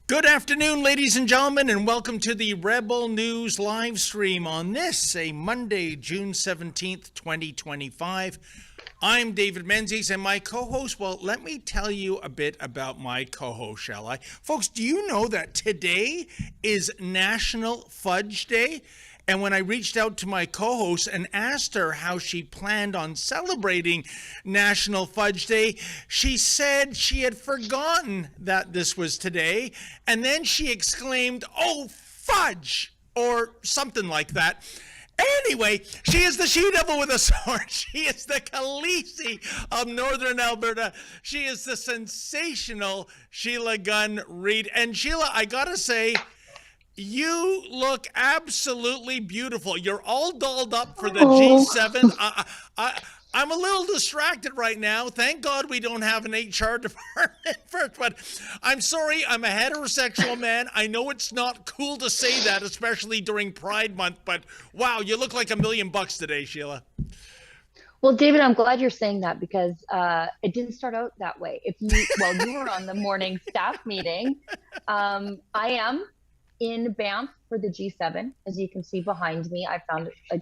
Good afternoon, ladies and gentlemen, and welcome to the Rebel News live stream on this, a Monday, June 17th, 2025. I'm David Menzies, and my co-host, well, let me tell you a bit about my co-host, shall I? Folks, do you know that today is National Fudge Day? And when I reached out to my co-host and asked her how she planned on celebrating National Fudge Day, she said she had forgotten that this was today. And then she exclaimed, "Oh, fudge!" or something like that. Anyway, she is the she-devil with a sword. She is the Khaleesi of Northern Alberta. She is the sensational Sheila Gunn Reid. And Sheila, I gotta say, you look absolutely beautiful. You're all dolled up for the G7. I'm a little distracted right now. Thank God we don't have an HR department first, but I'm sorry, I'm a heterosexual man. I know it's not cool to say that, especially during Pride Month, but wow, you look like $1 million today, Sheila. Well, David, I'm glad you're saying that because it didn't start out that way. You were on the morning staff meeting. I am in Banff for the G7, as you can see behind me. I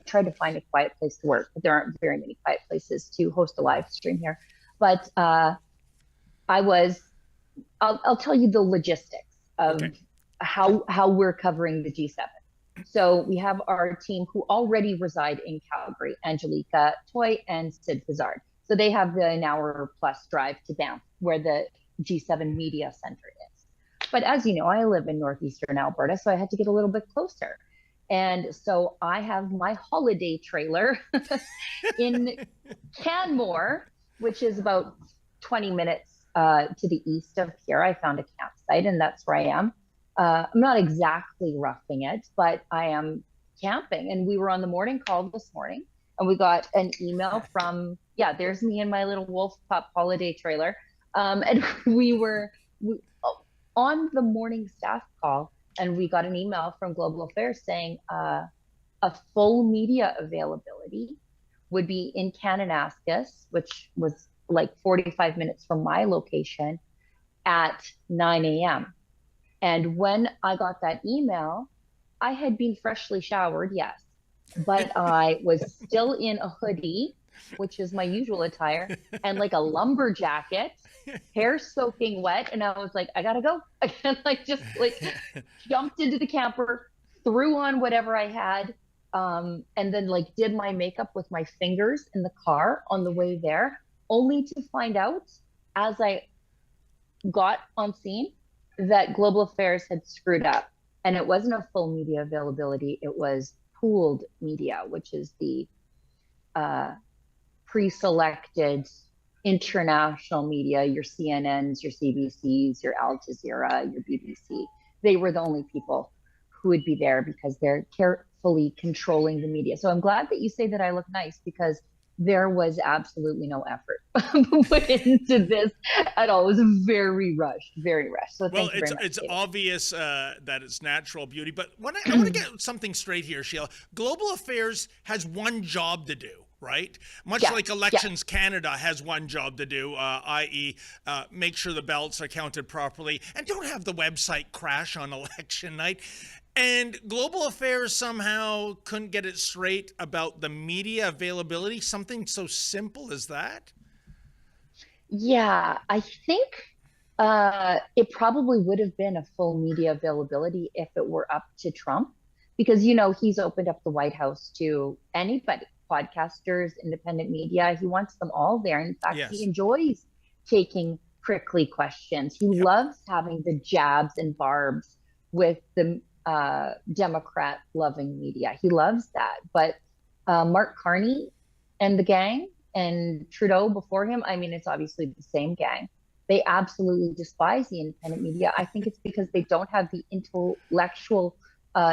tried to find a quiet place to work, but there aren't very many quiet places to host a live stream here. But I'll tell you the logistics of how we're covering the G7. So we have our team who already reside in Calgary, Angelica Toy and Sid Hazard. So they have an hour plus drive to Banff, where the G7 Media Center is. But as you know, I live in northeastern Alberta, so I had to get a little bit closer. And so I have my holiday trailer in Canmore, which is about 20 minutes to the east of here. I found a campsite, and that's where I am. I'm not exactly roughing it, but I am camping. And we were on the morning call this morning, and we got an email from, there's me and my little wolf pup holiday trailer. And we were on the morning staff call, and we got an email from Global Affairs saying a full media availability would be in Kananaskis, which was like 45 minutes from my location, at 9 a.m. And when I got that email, I had been freshly showered, yes, but I was still in a hoodie, which is my usual attire, and like a lumber jacket, hair soaking wet. And I was like, I gotta go. I just jumped into the camper, threw on whatever I had, and then did my makeup with my fingers in the car on the way there, only to find out as I got on scene that Global Affairs had screwed up. And it wasn't a full media availability. It was pooled media, which is the pre-selected international media, your CNNs, your CBCs, your Al Jazeera, your BBC. They were the only people who would be there because they're carefully controlling the media. So I'm glad that you say that I look nice, because there was absolutely no effort put into this at all. It was very rushed, very rushed. So thank you very much, it's David. obvious that it's natural beauty, but I want to get something straight here, Sheila. Global Affairs has one job to do, right? Much like Elections Canada has one job to do, i.e. Make sure the ballots are counted properly and don't have the website crash on election night. And Global Affairs somehow couldn't get it straight about the media availability, something so simple as that? Yeah, I think it probably would have been a full media availability if it were up to Trump, because, he's opened up the White House to anybody, podcasters, independent media. He wants them all there. In fact, He enjoys taking prickly questions. He loves having the jabs and barbs with the Democrat-loving media. He loves that. But Mark Carney and the gang, and Trudeau before him, I mean, it's obviously the same gang. They absolutely despise the independent media. I think it's because they don't have the intellectual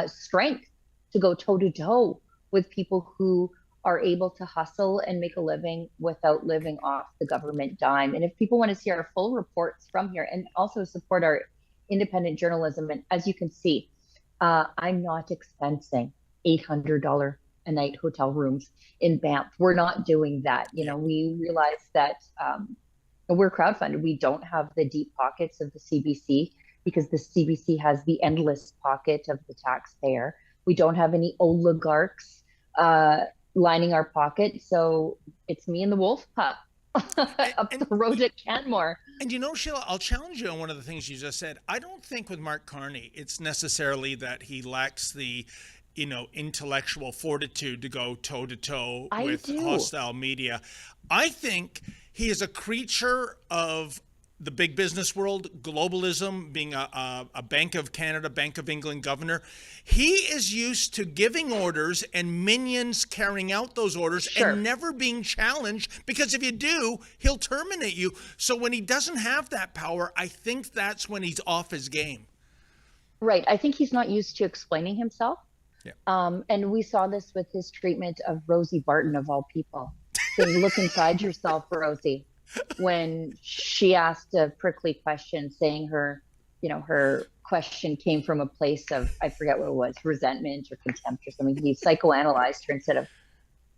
strength to go toe-to-toe with people who are able to hustle and make a living without living off the government dime. And if people want to see our full reports from here and also support our independent journalism, and as you can see, I'm not expensing $800 a night hotel rooms in Banff. We're not doing that. We realize that we're crowdfunded. We don't have the deep pockets of the CBC. because the CBC has the endless pocket of the taxpayer. We don't have any oligarchs lining our pocket. So it's me and the wolf pup up the road at Canmore. And Sheila, I'll challenge you on one of the things you just said. I don't think with Mark Carney, it's necessarily that he lacks the, intellectual fortitude to go toe to toe with hostile media. I think he is a creature of the big business world, globalism, being a Bank of Canada, Bank of England governor. He is used to giving orders and minions carrying out those orders and never being challenged, because if you do, he'll terminate you. So when he doesn't have that power, I think that's when he's off his game. Right. I think he's not used to explaining himself. Yeah. And we saw this with his treatment of Rosie Barton, of all people, saying, look inside yourself, Rosie. When she asked a prickly question, saying her question came from a place of, I forget what it was, resentment or contempt or something. He psychoanalyzed her instead of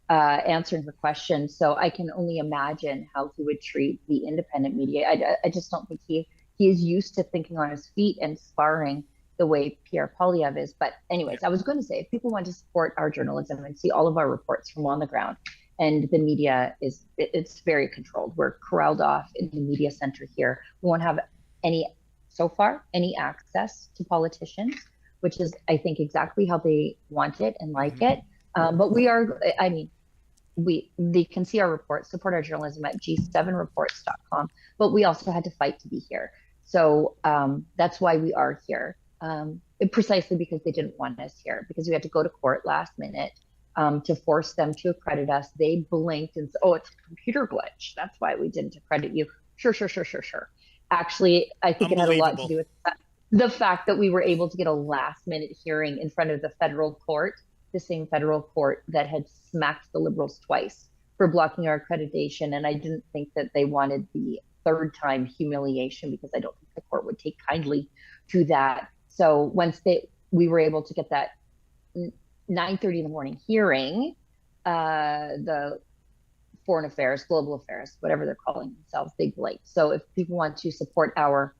answering her question. So I can only imagine how he would treat the independent media. I just don't think he is used to thinking on his feet and sparring the way Pierre Poilievre is. But anyways, I was going to say, if people want to support our journalism and see all of our reports from on the ground, and the media it's very controlled. We're corralled off in the media center here. We won't have any access to politicians, which is, I think, exactly how they want it and like it. But they can see our reports, support our journalism at g7reports.com. But we also had to fight to be here. So that's why we are here, precisely because they didn't want us here, because we had to go to court last minute. To force them to accredit us. They blinked and said, oh, it's a computer glitch. That's why we didn't accredit you. Sure. Actually, I think it had a lot to do with the fact that we were able to get a last minute hearing in front of the federal court, the same federal court that had smacked the Liberals twice for blocking our accreditation. And I didn't think that they wanted the third time humiliation, because I don't think the court would take kindly to that. So once we were able to get that 9:30 in the morning hearing, the foreign affairs, global affairs, whatever they're calling themselves, they blinked. So if people want to support our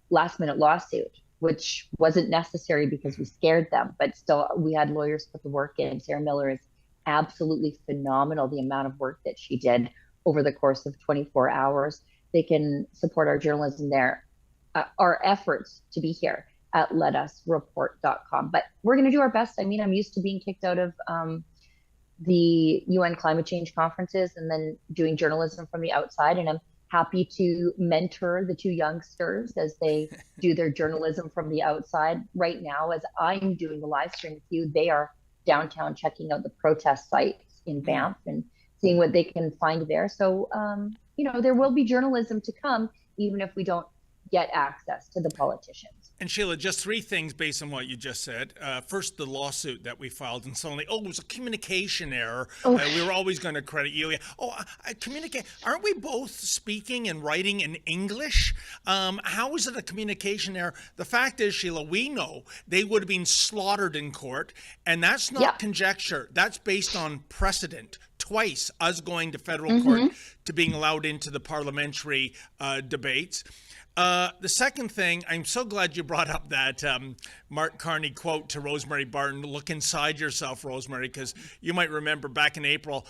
last minute lawsuit, which wasn't necessary because we scared them, but still we had lawyers put the work in. Sarah Miller is absolutely phenomenal, the amount of work that she did over the course of 24 hours. They can support our journalism there, our efforts to be here at letusreport.com. But we're going to do our best. I mean, I'm used to being kicked out of the UN climate change conferences and then doing journalism from the outside. And I'm happy to mentor the two youngsters as they do their journalism from the outside. Right now, as I'm doing the live stream with you, they are downtown checking out the protest sites in Banff and seeing what they can find there. So, there will be journalism to come, even if we don't get access to the politicians. And Sheila, just three things based on what you just said. First, the lawsuit that we filed, and suddenly, it was a communication error. We were always going to credit you. Communicate. Aren't we both speaking and writing in English? How is it a communication error? The fact is, Sheila, we know they would have been slaughtered in court, and that's not conjecture. That's based on precedent. Twice, us going to federal court to being allowed into the parliamentary debates. The second thing, I'm so glad you brought up that Mark Carney quote to Rosemary Barton, look inside yourself, Rosemary, because you might remember back in April,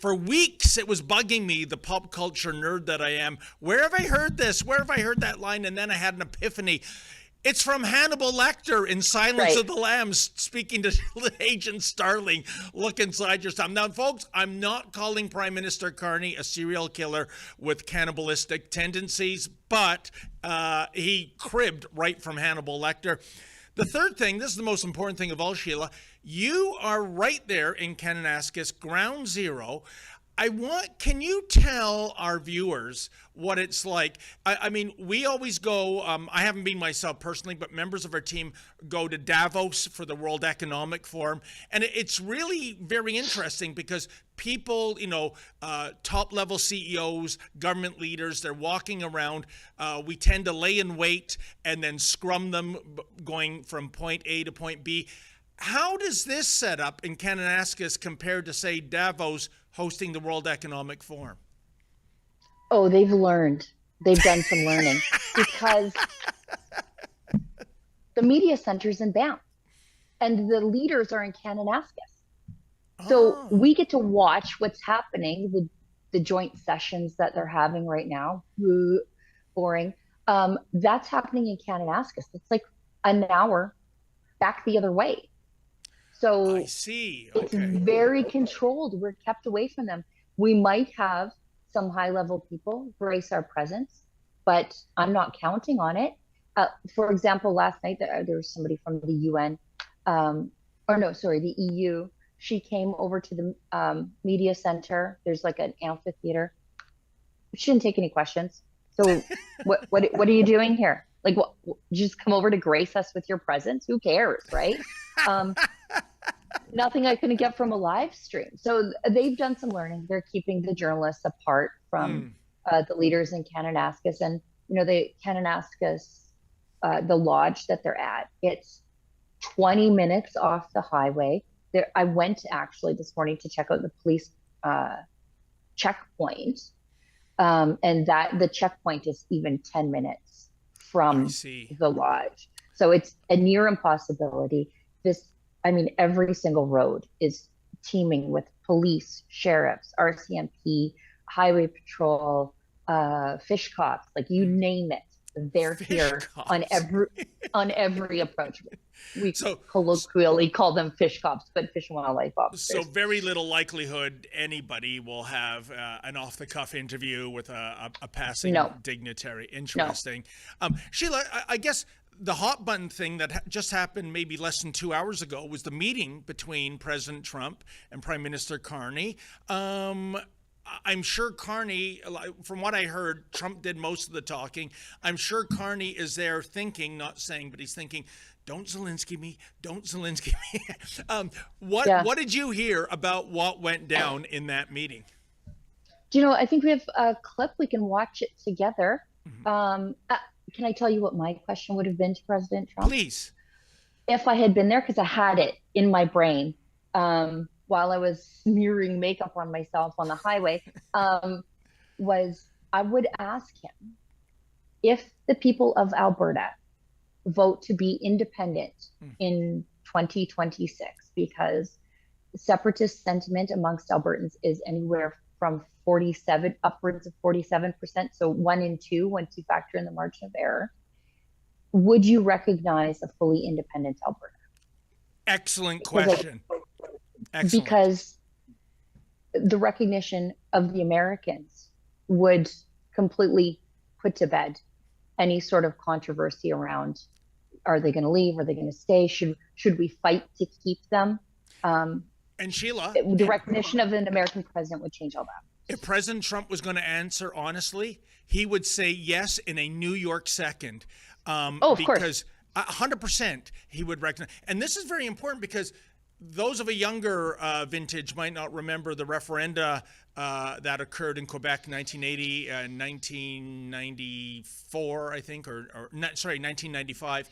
for weeks it was bugging me, the pop culture nerd that I am. Where have I heard this? Where have I heard that line? And then I had an epiphany. It's from Hannibal Lecter in Silence of the Lambs, speaking to Agent Starling, look inside yourself. Now, folks, I'm not calling Prime Minister Carney a serial killer with cannibalistic tendencies, but he cribbed right from Hannibal Lecter. The third thing, this is the most important thing of all, Sheila, you are right there in Kananaskis, ground zero. Can you tell our viewers what it's like? I mean, we always go, I haven't been myself personally, but members of our team go to Davos for the World Economic Forum. And it's really very interesting because people, top level CEOs, government leaders, they're walking around. We tend to lay in wait and then scrum them going from point A to point B. How does this set up in Kananaskis compared to, say, Davos hosting the World Economic Forum? Oh, they've learned. They've done some learning because The media center's in Banff, and the leaders are in Kananaskis. So Oh, we get to watch what's happening, the joint sessions that they're having right now. Boring. That's happening in Kananaskis. It's like an hour back the other way. So I see. it's Okay. very controlled. We're kept away from them. We might have some high level people grace our presence, but I'm not counting on it. For example, last night there was somebody from the UN, the EU. She came over to the media center. There's like an amphitheater. She didn't take any questions. So what are you doing here? Like, what? Just come over to grace us with your presence? Who cares, right? Nothing I couldn't get from a live stream. So they've done some learning. They're keeping the journalists apart from the leaders in Kananaskis. And, the Kananaskis, the lodge that they're at, it's 20 minutes off the highway. I went actually this morning to check out the police checkpoint. And that the checkpoint is even 10 minutes from the lodge. So it's a near impossibility. Every single road is teeming with police, sheriffs, RCMP, highway patrol, fish cops, like you name it. They're here on every approach. We colloquially call them fish cops, but fish and wildlife officers. So very little likelihood anybody will have an off-the-cuff interview with a passing dignitary. Interesting. No. Sheila, I guess the hot button thing that just happened maybe less than 2 hours ago was the meeting between President Trump and Prime Minister Carney. I'm sure Carney, from what I heard, Trump did most of the talking. I'm sure Carney is there thinking, not saying, but he's thinking, don't Zelensky me, don't Zelensky me. What did you hear about what went down in that meeting? I think we have a clip. We can watch it together. Mm-hmm. Can I tell you what my question would have been to President Trump? Please. If I had been there, because I had it in my brain. While I was smearing makeup on myself on the highway, was I would ask him if the people of Alberta vote to be independent in 2026, because separatist sentiment amongst Albertans is anywhere from 47, upwards of 47%. So 1 in 2, once you factor in the margin of error. Would you recognize a fully independent Alberta? Excellent question. Excellent. Because the recognition of the Americans would completely put to bed any sort of controversy around, are they going to leave? Are they going to stay? Should we fight to keep them? And Sheila, the recognition of an American president would change all that. If President Trump was going to answer honestly, he would say yes in a New York second. Of course. 100% he would recognize. And this is very important because those of a younger vintage might not remember the referenda that occurred in Quebec 1980 and 1994, I think, 1995.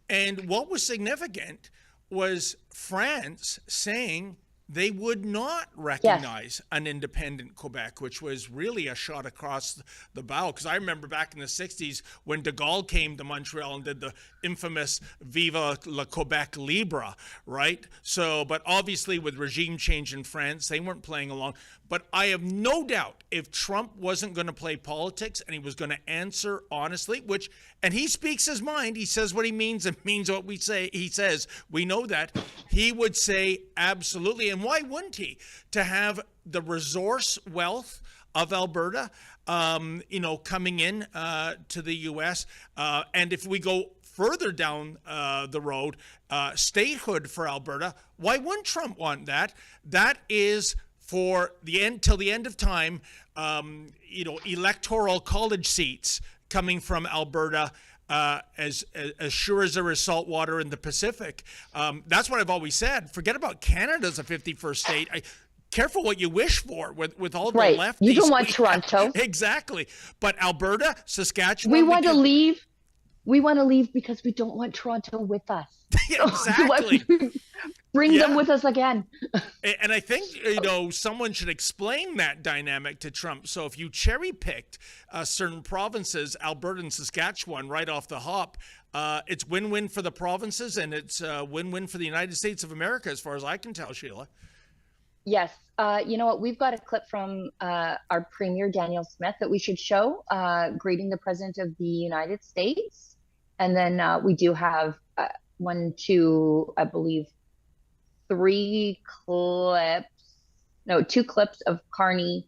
And what was significant was France saying they would not recognize an independent Quebec, which was really a shot across the bow. Because I remember back in the 60s when de Gaulle came to Montreal and did the infamous Viva la Quebec Libre, right? So, but obviously with regime change in France, they weren't playing along. But I have no doubt if Trump wasn't going to play politics and he was going to answer honestly, and he speaks his mind, he says what he means and means what we say, he says, we know that, he would say absolutely. And why wouldn't he? To have the resource wealth of Alberta, coming in to the U.S. And if we go further down the road, statehood for Alberta, why wouldn't Trump want that? That is for the end, till the end of time, electoral college seats coming from Alberta, as sure as there is salt water in the Pacific. That's what I've always said. Forget about Canada as a 51st state. Careful what you wish for with all the lefties. You don't want Toronto. Exactly. But Alberta, Saskatchewan. We want to leave. We want to leave because we don't want Toronto with us. Yeah, exactly. Bring them with us again. And I think, someone should explain that dynamic to Trump. So if you cherry picked certain provinces, Alberta and Saskatchewan, right off the hop, it's win-win for the provinces, and it's win-win for the United States of America, as far as I can tell, Sheila. Yes. You know what? We've got a clip from our Premier, Daniel Smith, that we should show, greeting the President of the United States. And then we do have I believe, two clips of Carney,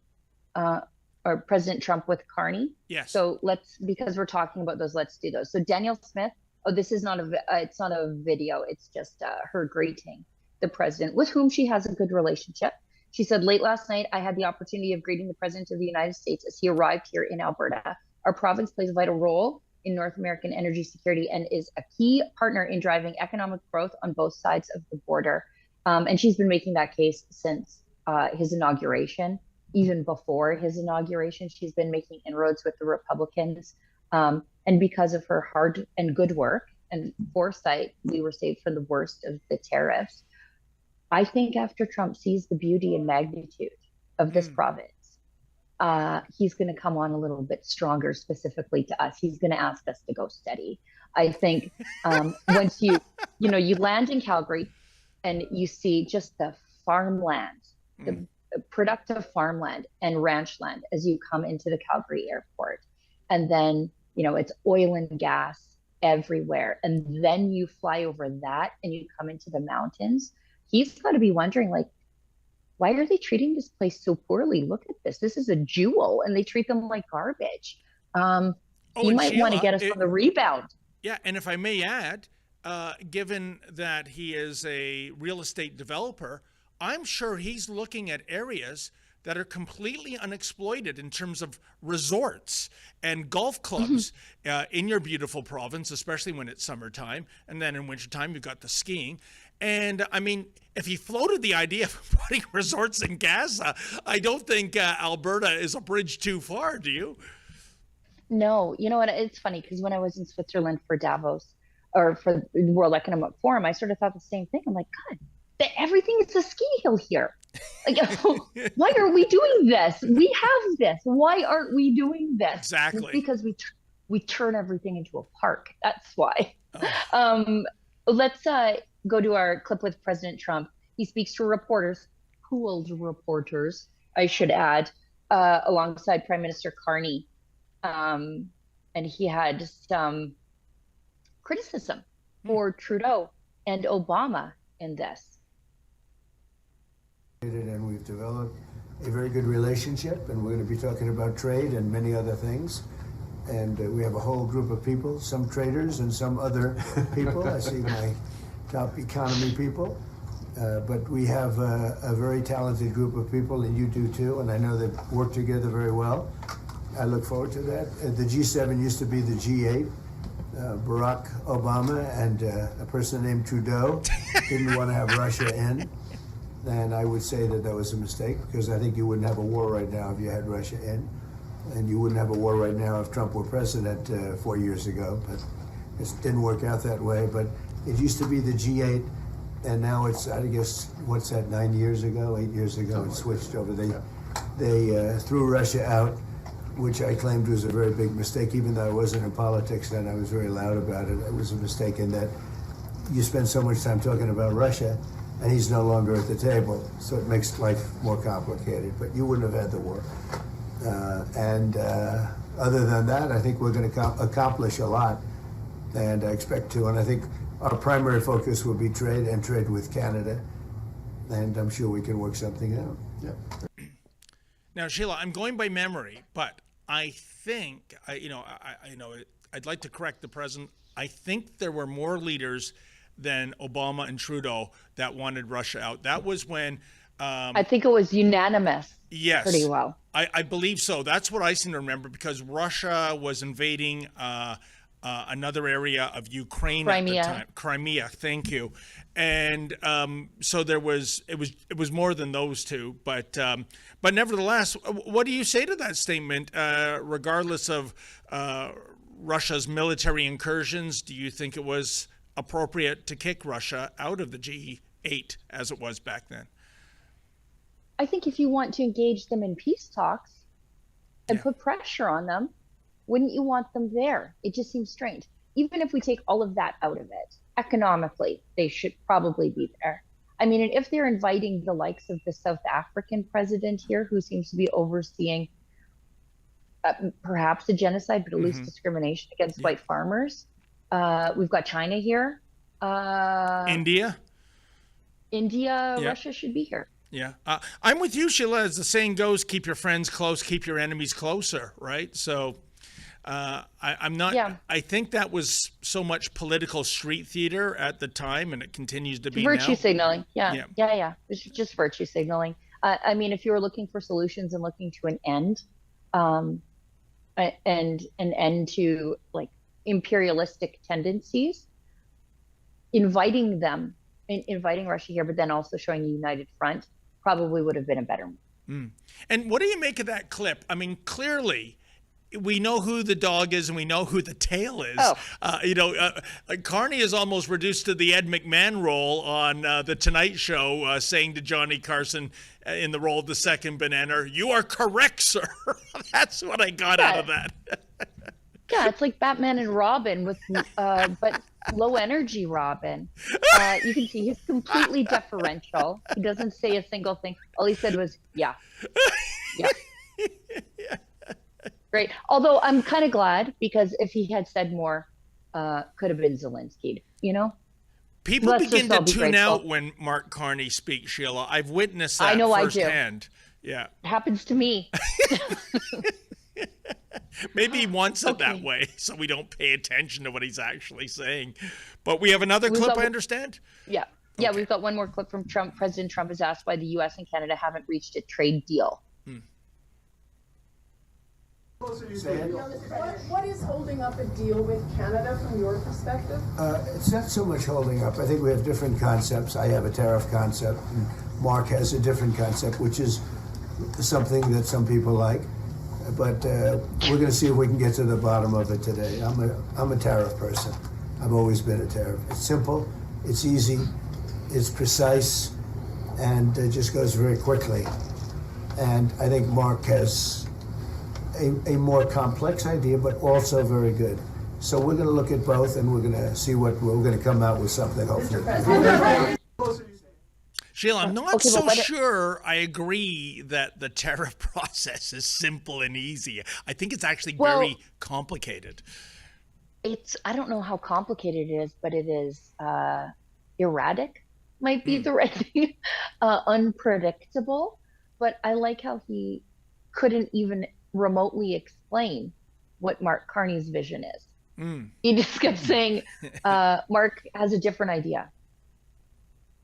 or President Trump with Carney. Yes. So because we're talking about those, let's do those. So Daniel Smith, this is not it's not a video. It's just her greeting the president, with whom she has a good relationship. She said, late last night, I had the opportunity of greeting the President of the United States as he arrived here in Alberta. Our province plays a vital role in North American energy security and is a key partner in driving economic growth on both sides of the border. And she's been making that case since his inauguration. Even before his inauguration, she's been making inroads with the Republicans. And because of her hard and good work and foresight, we were saved from the worst of the tariffs. I think after Trump sees the beauty and magnitude of this province, he's going to come on a little bit stronger, specifically to us. He's going to ask us to go steady. I think once you land in Calgary and you see just the farmland, the productive farmland and ranch land as you come into the Calgary airport, and then, it's oil and gas everywhere. And then you fly over that and you come into the mountains. He's got to be wondering, why are they treating this place so poorly? Look at this. This is a jewel, and they treat them like garbage. He might want to get us on the rebound. Yeah, and if I may add, given that he is a real estate developer, I'm sure he's looking at areas that are completely unexploited in terms of resorts and golf clubs in your beautiful province, especially when it's summertime. And then in wintertime, you've got the skiing. And I mean, if he floated the idea of putting resorts in Gaza, I don't think Alberta is a bridge too far, do you? No, you know what? It's funny because when I was in Switzerland for Davos, or for the World Economic Forum, I sort of thought the same thing. I'm like, God, everything is a ski hill here. Why are we doing this? We have this. Why aren't we doing this? Exactly. It's because we turn everything into a park. That's why. Oh. Let's go to our clip with President Trump. He speaks to reporters, pooled reporters, I should add, alongside Prime Minister Carney. And he had some criticism for Trudeau and Obama in this. And we've developed a very good relationship, and we're going to be talking about trade and many other things. And we have a whole group of people, some traders and some other people. I see my top economy people. But we have a very talented group of people, and you do too, and I know they work together very well. I look forward to that. The G7 used to be the G8. Barack Obama and a person named Trudeau didn't want to have Russia in. And I would say that was a mistake, because I think you wouldn't have a war right now if you had Russia in. And you wouldn't have a war right now if Trump were president 4 years ago. But it didn't work out that way. But it used to be the G8, and now it's, I guess, what's that, 8 years ago, it switched over. They threw Russia out, which I claimed was a very big mistake. Even though I wasn't in politics then, I was very loud about it. It was a mistake in that you spend so much time talking about Russia, and he's no longer at the table, so it makes life more complicated. But you wouldn't have had the war. Other than that, I think we're going to accomplish a lot, and I expect to. And I think our primary focus will be trade, and trade with Canada, and I'm sure we can work something out. Yeah. Now, Sheila, I'm going by memory, but I think I'd like to correct the president. I think there were more leaders than Obama and Trudeau that wanted Russia out. That was when I think it was unanimous. Yes, pretty well. I believe so. That's what I seem to remember, because Russia was invading another area of Ukraine at the time. Crimea, thank you. And so it was more than those two. But nevertheless, what do you say to that statement? Regardless of Russia's military incursions, do you think it was appropriate to kick Russia out of the 8 as it was back then. I think if you want to engage them in peace talks and put pressure on them, wouldn't you want them there? It just seems strange. Even if we take all of that out of it, economically, they should probably be there. I mean, and if they're inviting the likes of the South African president here, who seems to be overseeing perhaps a genocide, but at least discrimination against white farmers. We've got China here. India, Russia should be here. Yeah. I'm with you, Sheila. As the saying goes, keep your friends close, keep your enemies closer, right? So I'm not, I think that was so much political street theater at the time, and it continues to be virtue now. Signaling. Yeah. It's just virtue signaling. I mean, if you were looking for solutions and looking to an end, and an end to like imperialistic tendencies, inviting Russia here, but then also showing a united front probably would have been a better move. And what do you make of that clip? I mean, clearly we know who the dog is and we know who the tail is. Carney is almost reduced to the Ed McMahon role on The Tonight Show, saying to Johnny Carson in the role of the second banana, "You are correct, sir." That's what I got out of that. Yeah, it's like Batman and Robin with, but low energy Robin. You can see he's completely deferential. He doesn't say a single thing. All he said was, yeah. Great. Although I'm kind of glad, because if he had said more, could have been Zelensky, People begin to tune out when Mark Carney speaks, Sheila. I've witnessed that firsthand. Yeah. It happens to me. Maybe he wants it that way, so we don't pay attention to what he's actually saying. But we have another clip, I understand? Yeah. Yeah, we've got one more clip from Trump. President Trump is asked why the U.S. and Canada haven't reached a trade deal. What is holding up a deal with Canada from your perspective? It's not so much holding up. I think we have different concepts. I have a tariff concept, and Mark has a different concept, which is something that some people like. But we're going to see if we can get to the bottom of it today. I'm a tariff person. I've always been a tariff. It's simple, it's easy, it's precise, and it just goes very quickly. And I think Mark has a more complex idea, but also very good. So we're going to look at both, and we're going to see what we're going to come out with something, hopefully. Sheila, I'm not sure I agree that the tariff process is simple and easy. I think it's actually very complicated. I don't know how complicated it is, but it is erratic, might be the right thing, unpredictable. But I like how he couldn't even remotely explain what Mark Carney's vision is. He just kept saying, Mark has a different idea.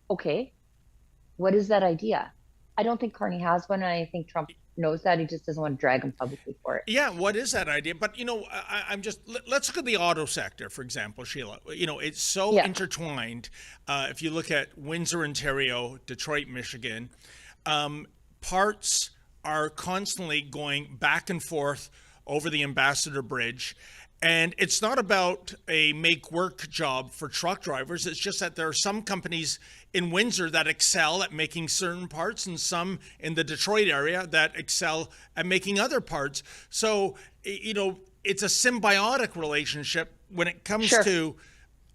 Okay, what is that idea? I don't think Carney has one, and I think Trump knows that. He just doesn't want to drag him publicly for it. Yeah, what is that idea? But, let's look at the auto sector, for example, Sheila. It's so intertwined. If you look at Windsor, Ontario, Detroit, Michigan, parts are constantly going back and forth over the Ambassador Bridge. And it's not about a make work job for truck drivers. It's just that there are some companies in Windsor that excel at making certain parts, and some in the Detroit area that excel at making other parts. So, it's a symbiotic relationship when it comes to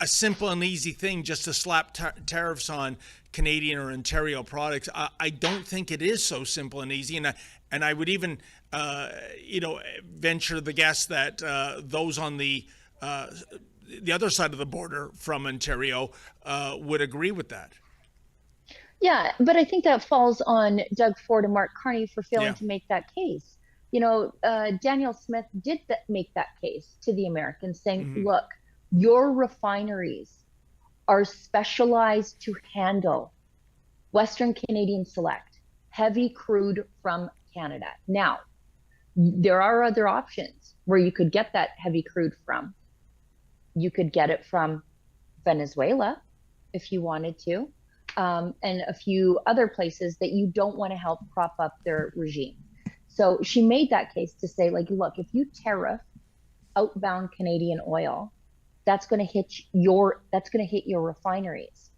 a simple and easy thing, just to slap tariffs on Canadian or Ontario products. I don't think it is so simple and easy. And I would even, venture the guess that those on the other side of the border from Ontario would agree with that. Yeah, but I think that falls on Doug Ford and Mark Carney for failing to make that case. Daniel Smith did make that case to the Americans, saying, look, your refineries are specialized to handle Western Canadian Select, heavy crude from Canada. Now, there are other options where you could get that heavy crude from. You could get it from Venezuela if you wanted to, and a few other places that you don't want to help prop up their regime. So she made that case to say, look, if you tariff outbound Canadian oil, that's going to hit your refineries.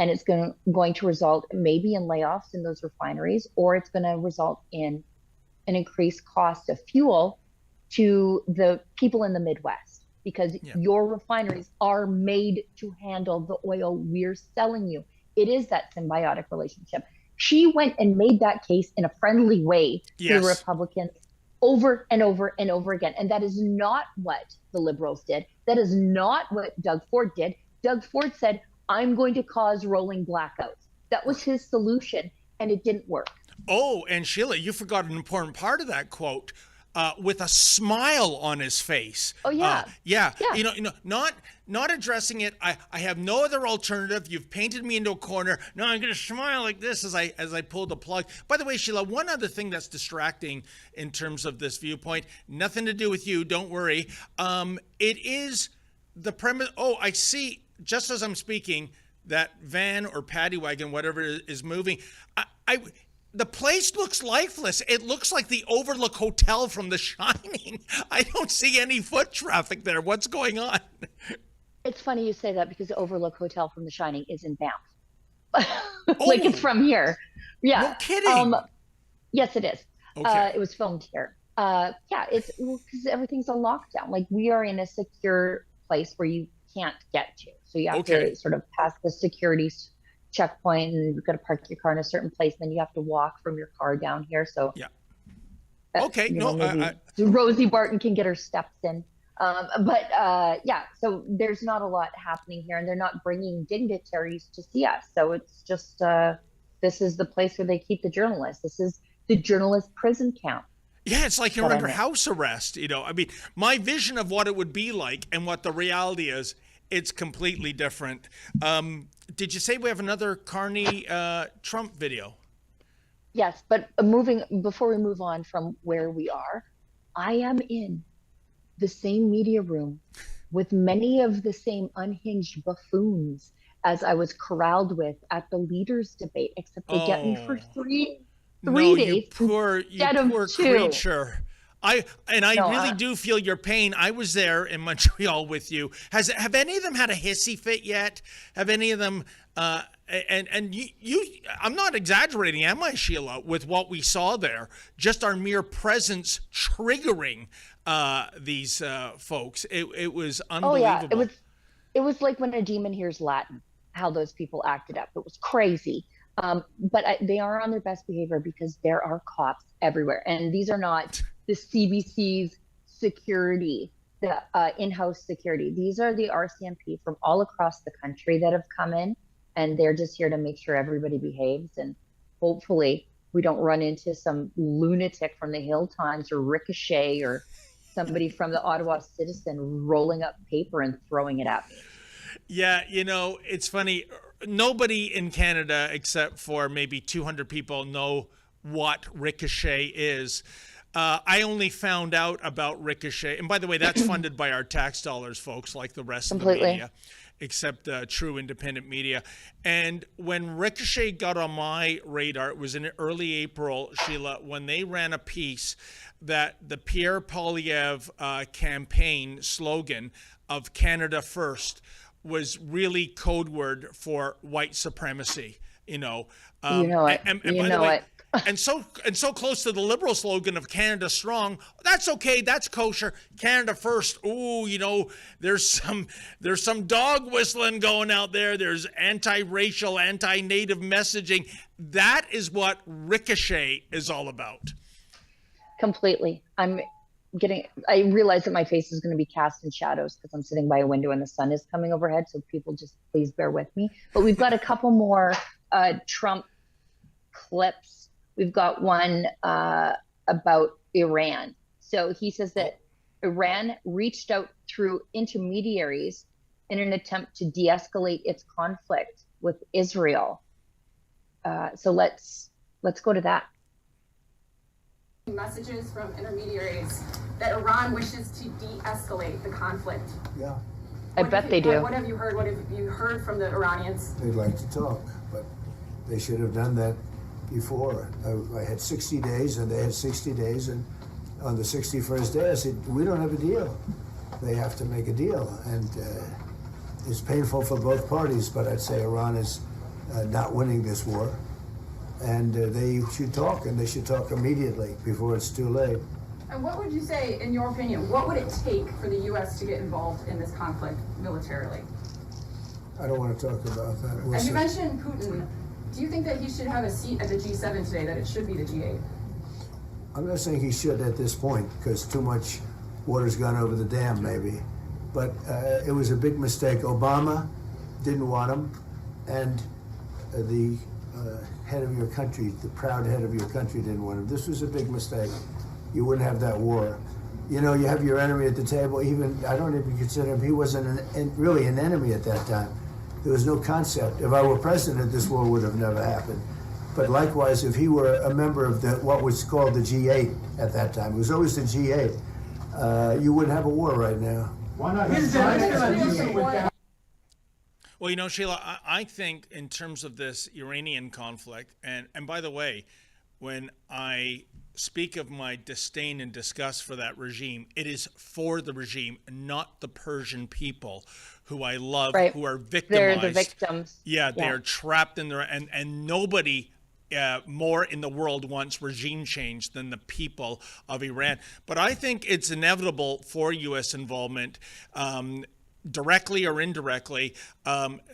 and it's going to result maybe in layoffs in those refineries, or it's going to result in an increased cost of fuel to the people in the Midwest, because your refineries are made to handle the oil we're selling you. It is that symbiotic relationship. She went and made that case in a friendly way to the Republicans over and over and over again. And that is not what the Liberals did. That is not what Doug Ford did. Doug Ford said, I'm going to cause rolling blackouts. That was his solution, and it didn't work. Oh, and Sheila, you forgot an important part of that quote. With a smile on his face. Oh yeah. Yeah. Not addressing it. I have no other alternative. You've painted me into a corner. No, I'm going to smile like this as I pull the plug. By the way, Sheila, one other thing that's distracting in terms of this viewpoint, nothing to do with you. Don't worry. It is the premise. Oh, I see. Just as I'm speaking, that van or paddy wagon, whatever is moving. The place looks lifeless. It looks like the Overlook Hotel from The Shining. I don't see any foot traffic there. What's going on? It's funny you say that, because the Overlook Hotel from The Shining is in Banff. Like, it's from here. Yeah. No kidding. Yes, it is. Okay. It was filmed here. It's because everything's on lockdown. Like, we are in a secure place where you can't get to. So you have to sort of pass the security checkpoint, and you've got to park your car in a certain place, and then you have to walk from your car down here. So Rosie Barton can get her steps in. So there's not a lot happening here, and they're not bringing dignitaries to see us. So it's just this is the place where they keep the journalists. This is the journalist prison camp. Yeah, it's like you're under house arrest. I mean, my vision of what it would be like and what the reality is, it's completely different. Did you say we have another Carney Trump video? Yes, but before we move on from where we are, I am in the same media room with many of the same unhinged buffoons as I was corralled with at the leaders' debate, except they get me for three days. You poor creature. I really do feel your pain. I was there in Montreal with you. Have any of them had a hissy fit yet? Have any of them? And you, I'm not exaggerating, am I, Sheila? With what we saw there, just our mere presence triggering these folks. It was unbelievable. Oh yeah, it was like when a demon hears Latin. How those people acted up. It was crazy. But they are on their best behavior, because there are cops everywhere, and these are not the CBC's security, the in-house security. These are the RCMP from all across the country that have come in, and they're just here to make sure everybody behaves, and hopefully we don't run into some lunatic from the Hill Times or Ricochet or somebody from the Ottawa Citizen rolling up paper and throwing it at me. Yeah, it's funny. Nobody in Canada, except for maybe 200 people, know what Ricochet is. I only found out about Ricochet. And by the way, that's funded by our tax dollars, folks, like the rest of the media, except true independent media. And when Ricochet got on my radar, it was in early April, Sheila, when they ran a piece that the Pierre Poilievre campaign slogan of Canada First was really code word for white supremacy, And so close to the Liberal slogan of Canada Strong. That's okay. That's kosher. Canada First. Ooh, there's some dog whistling going out there. There's anti-racial, anti-native messaging. That is what Ricochet is all about. Completely. I realize that my face is going to be cast in shadows because I'm sitting by a window and the sun is coming overhead. So people just please bear with me. But we've got a couple more Trump clips. We've got one about Iran. So he says that Iran reached out through intermediaries in an attempt to de-escalate its conflict with Israel. So let's go to that. Messages from intermediaries that Iran wishes to de-escalate the conflict. Yeah. I bet they do. What have you heard? What have you heard from the Iranians? They'd like to talk, but they should have done that before. I had 60 days, and they had 60 days, and on the 61st day, I said, we don't have a deal. They have to make a deal, and it's painful for both parties, but I'd say Iran is not winning this war. And they should talk, and they should talk immediately before it's too late. And what would you say, in your opinion, what would it take for the U.S. to get involved in this conflict militarily? I don't want to talk about that. We'll As you see. mentioned Putin, do you think that he should have a seat at the G7 today, that it should be the G8? I'm not saying he should at this point, because too much water's gone over the dam, maybe. But it was a big mistake. Obama didn't want him, and the head of your country, the proud head of your country, didn't want him. This was a big mistake. You wouldn't have that war. You know, you have your enemy at the table. Even I don't even consider him. He wasn't really an enemy at that time. There was no concept. If I were president, this war would have never happened. But likewise, if he were a member of what was called the G8 at that time, it was always the G8, you wouldn't have a war right now. Why not? Well, you know, Sheila, I think in terms of this Iranian conflict, and by the way, when I speak of my disdain and disgust for that regime, it is for the regime, not the Persian people who I love, Right. who are victimized. They're the victims. Yeah, they are trapped in there, and nobody more in the world wants regime change than the people of Iran. But I think it's inevitable for U.S. involvement, directly or indirectly.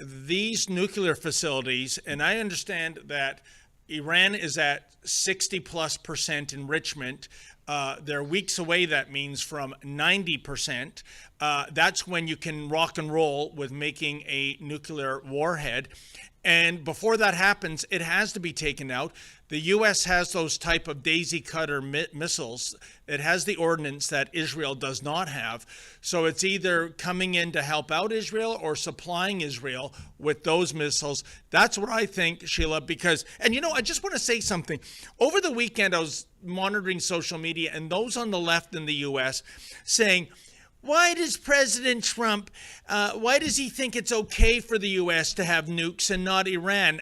These nuclear facilities, and I understand that Iran is at 60+% enrichment. They're weeks away, that means, from 90%. That's when you can rock and roll with making a nuclear warhead. And before that happens, it has to be taken out. The U.S. has those type of daisy cutter missiles. It has the ordnance that Israel does not have. So it's either coming in to help out Israel or supplying Israel with those missiles. That's what I think, Sheila, because, and you know, I just want to say something. Over the weekend, I was monitoring social media, and those on the left in the U.S. saying, why does President Trump, why does he think it's okay for the U.S. to have nukes and not Iran?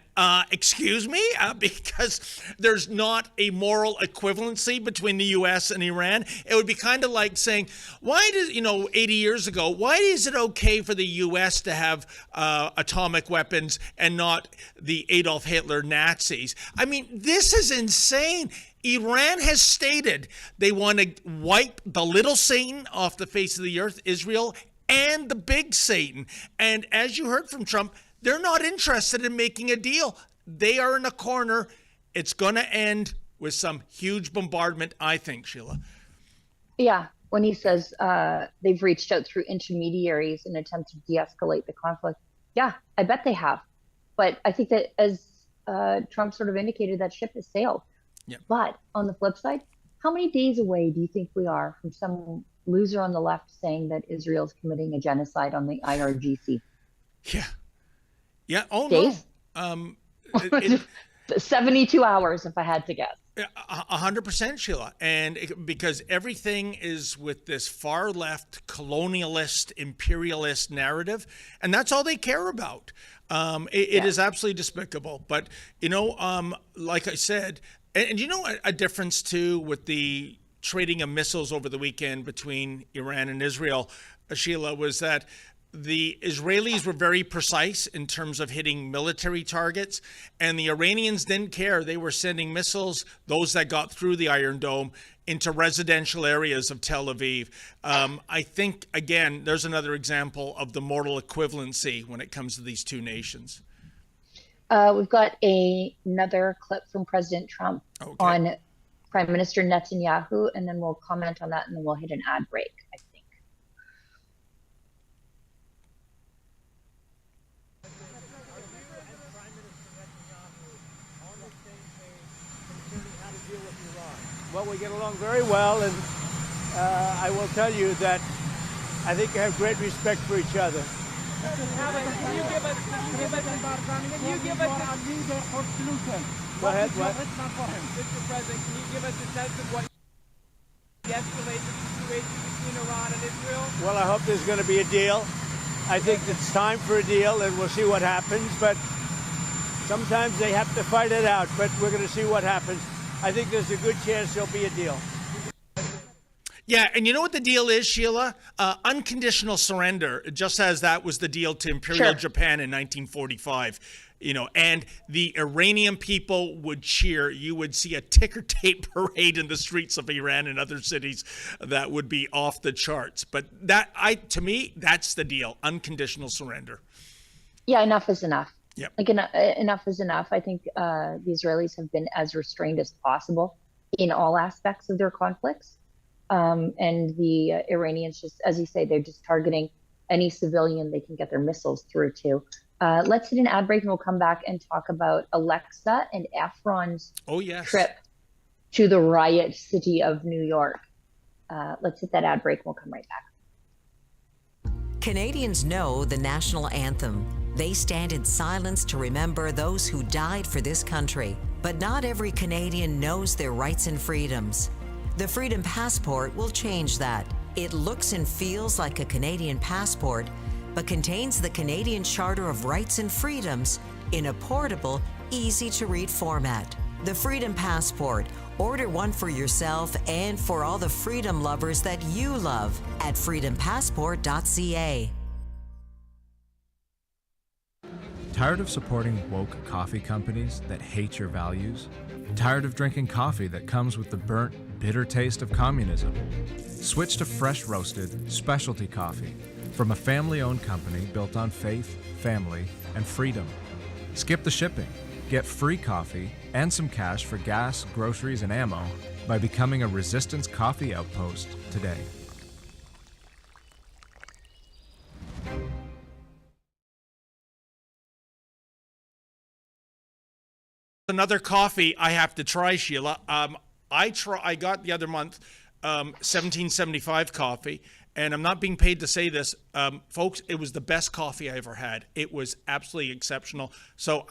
Excuse me? Because there's not a moral equivalency between the U.S. and Iran. It would be kind of like saying, why does, 80 years ago, why is it okay for the U.S. to have atomic weapons and not the Adolf Hitler Nazis? I mean, this is insane. Iran has stated they want to wipe the little Satan off the face of the earth, Israel, and the big Satan. And as you heard from Trump, they're not interested in making a deal. They are in a corner. It's going to end with some huge bombardment, I think, Sheila. Yeah, when he says they've reached out through intermediaries in an attempt to de-escalate the conflict. Yeah, I bet they have. But I think that, as Trump sort of indicated, that ship has sailed. Yep. But on the flip side, how many days away do you think we are from some loser on the left saying that Israel's committing a genocide on the IRGC? Yeah. Yeah. Oh, Days? no. 72 hours, if I had to guess. 100%, Sheila. And because everything is with this far left colonialist, imperialist narrative, and that's all they care about. It is absolutely despicable. But, like I said, and a difference too with the trading of missiles over the weekend between Iran and Israel, Sheila, was that the Israelis were very precise in terms of hitting military targets, and the Iranians didn't care. They were sending missiles, those that got through the Iron Dome, into residential areas of Tel Aviv. I think, again, there's another example of the moral equivalency when it comes to these two nations. We've got another clip from President Trump on Prime Minister Netanyahu, and then we'll comment on that, and then we'll hit an ad break, I think. Well, we get along very well, and I will tell you that I think I have great respect for each other. Can you give us Go ahead, what? Mr. President, can you give us a sense of what de-escalate the situation between Iran and Israel? Well, I hope there's going to be a deal. I think it's time for a deal, and we'll see what happens. But sometimes they have to fight it out, but we're going to see what happens. I think there's a good chance there'll be a deal. Yeah, and you know what the deal is, Sheila? Unconditional surrender, just as that was the deal to Imperial Japan in 1945. and the Iranian people would cheer. You would see a ticker tape parade in the streets of Iran and other cities that would be off the charts. But to me, that's the deal: unconditional surrender. Yeah, enough is enough. Yep. Like enough is enough. I think the Israelis have been as restrained as possible in all aspects of their conflicts. And the Iranians, just as you say, they're just targeting any civilian they can get their missiles through to. Let's hit an ad break and we'll come back and talk about Alexa and Efron's trip to the riot city of New York. Let's hit that ad break and we'll come right back. Canadians know the national anthem. They stand in silence to remember those who died for this country. But not every Canadian knows their rights and freedoms. The Freedom Passport will change that. It looks and feels like a Canadian passport, but contains the Canadian Charter of Rights and Freedoms in a portable, easy-to-read format. The Freedom Passport. Order one for yourself and for all the freedom lovers that you love at freedompassport.ca. Tired of supporting woke coffee companies that hate your values? Tired of drinking coffee that comes with the burnt, bitter taste of communism? Switch to fresh roasted, specialty coffee from a family-owned company built on faith, family, and freedom. Skip the shipping. Get free coffee and some cash for gas, groceries, and ammo by becoming a Resistance Coffee Outpost today. Another coffee I have to try, Sheila. I got the other month 1775 coffee, and I'm not being paid to say this, folks. It was the best coffee I ever had. It was absolutely exceptional. So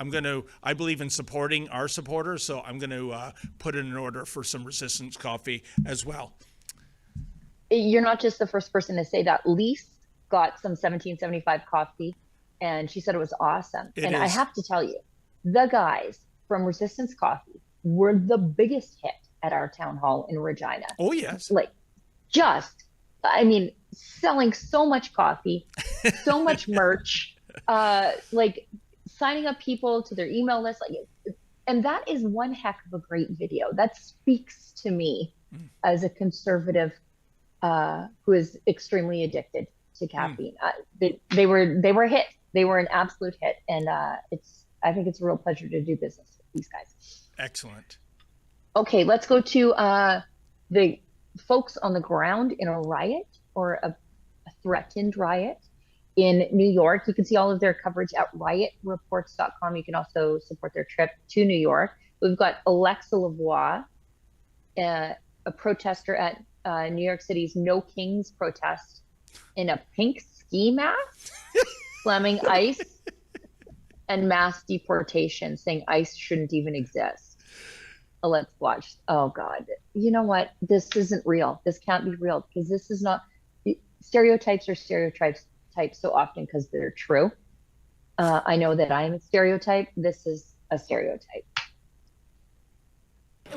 I believe in supporting our supporters. So I'm going to put in an order for some Resistance coffee as well. You're not just the first person to say that. Lise got some 1775 coffee, and she said it was awesome. I have to tell you, the guys from Resistance Coffee were the biggest hit at our town hall in Regina. Oh, yes. Selling so much coffee, so much merch, signing up people to their email list. And that is one heck of a great video. That speaks to me as a conservative who is extremely addicted to caffeine. They were a hit. They were an absolute hit. And I think it's a real pleasure to do business with these guys. Excellent. Okay, let's go to the folks on the ground in a riot or a threatened riot in New York. You can see all of their coverage at riotreports.com. You can also support their trip to New York. We've got Alexa Lavoie, a protester at New York City's No Kings protest in a pink ski mask, slamming ICE and mass deportation, saying ICE shouldn't even exist. Let's watch. Oh God. You know what? This isn't real. This can't be real because this is not, stereotypes are stereotypes so often because they're true. I know that I am a stereotype. This is a stereotype.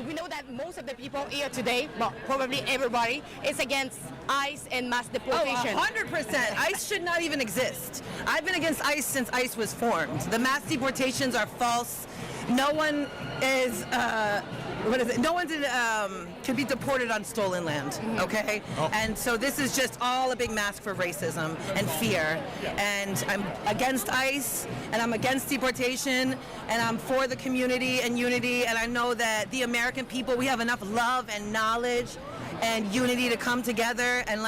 We know that most of the people here today, well, probably everybody, is against ICE and mass deportation. 100%. ICE should not even exist. I've been against ICE since ICE was formed. The mass deportations are false. No one is, no one could be deported on stolen land, okay? Oh. And so this is just all a big mask for racism and fear. And I'm against ICE, and I'm against deportation, and I'm for the community and unity, and I know that the American people, we have enough love and knowledge and unity to come together and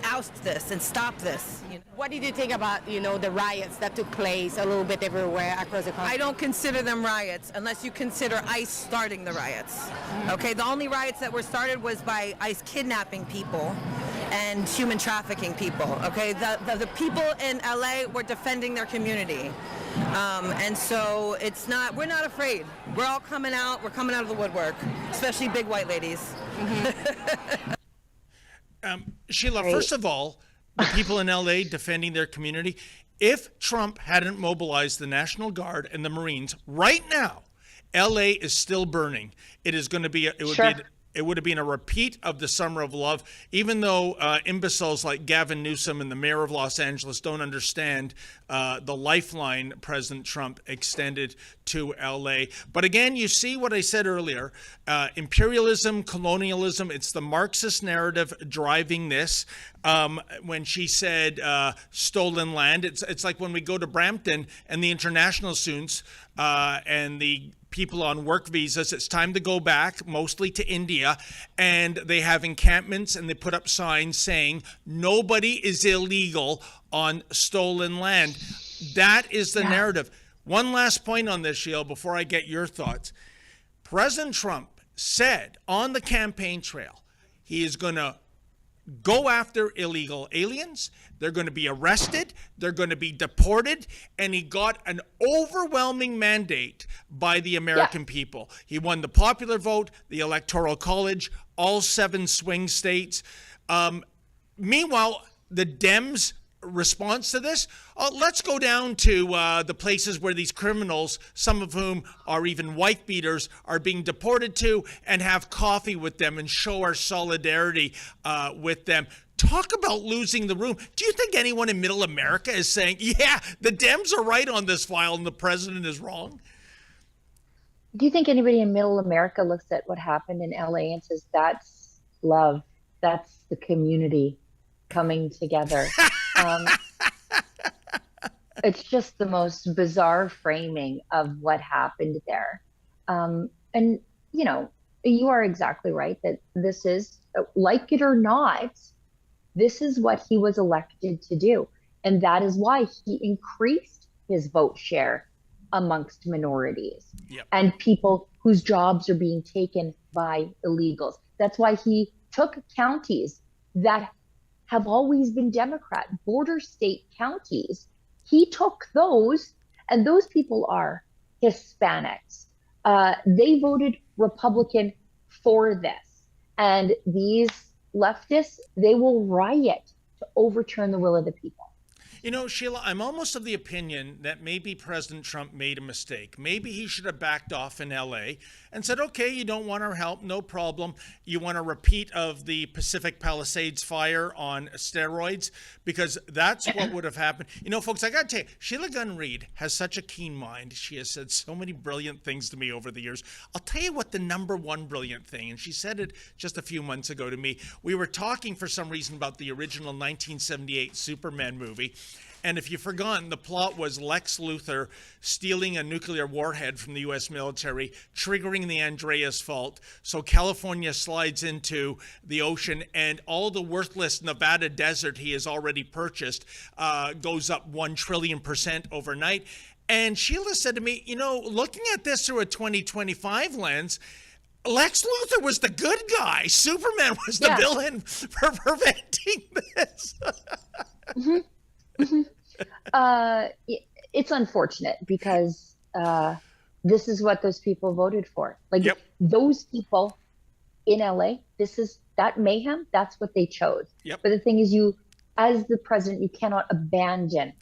oust this and stop this. You know? What did you think about, the riots that took place a little bit everywhere across the country? I don't consider them riots unless you consider ICE starting the riots. Okay, the only riots that were started was by ICE kidnapping people and human trafficking people. Okay, the people in LA were defending their community. And so we're not afraid. We're all coming out. We're coming out of the woodwork, especially big white ladies. Sheila, first of all, the people in LA defending their community. If Trump hadn't mobilized the National Guard and the Marines right now, LA is still burning. It is going to be, It would have been a repeat of the Summer of Love, even though imbeciles like Gavin Newsom and the mayor of Los Angeles don't understand the lifeline President Trump extended to LA. But again, you see what I said earlier, imperialism, colonialism, it's the Marxist narrative driving this. When she said stolen land, it's like when we go to Brampton and the international students and the people on work visas, it's time to go back, mostly to India, and they have encampments and they put up signs saying nobody is illegal on stolen land. That is the narrative. One last point on this, Sheila, before I get your thoughts. President Trump said on the campaign trail he is going to go after illegal aliens. They're going to be arrested. They're going to be deported. And he got an overwhelming mandate by the American people. He won the popular vote, the Electoral College, all 7 swing states. Meanwhile, the Dems' response to this, let's go down to the places where these criminals, some of whom are even wife beaters, are being deported to, and have coffee with them and show our solidarity with them. Talk about losing the room. Do you think anyone in middle America is saying, yeah, the Dems are right on this file and the president is wrong? Do you think anybody in middle America looks at what happened in LA and says, that's love, that's the community coming together? It's just the most bizarre framing of what happened there. And, you know, you are exactly right that this is, like it or not, this is what he was elected to do. And that is why he increased his vote share amongst minorities and people whose jobs are being taken by illegals. That's why he took counties that have always been Democrat, border state counties. He took those, and those people are Hispanics. They voted Republican for this. And these leftists, they will riot to overturn the will of the people. You know, Sheila, I'm almost of the opinion that maybe President Trump made a mistake. Maybe he should have backed off in LA and said, okay, you don't want our help, no problem. You want a repeat of the Pacific Palisades fire on steroids? Because that's what would have happened. You know, folks, I got to tell you, Sheila Gunn-Reid has such a keen mind. She has said so many brilliant things to me over the years. I'll tell you what the number one brilliant thing, and she said it just a few months ago to me. We were talking for some reason about the original 1978 Superman movie. And if you've forgotten, the plot was Lex Luthor stealing a nuclear warhead from the U.S. military, triggering the Andreas Fault. So California slides into the ocean, and all the worthless Nevada desert he has already purchased goes up 1 trillion% overnight. And Sheila said to me, you know, looking at this through a 2025 lens, Lex Luthor was the good guy. Superman was the villain for preventing this. It's unfortunate because this is what those people voted for. Like those people in LA, this is that mayhem. That's what they chose. But the thing is, you, as the president, you cannot abandon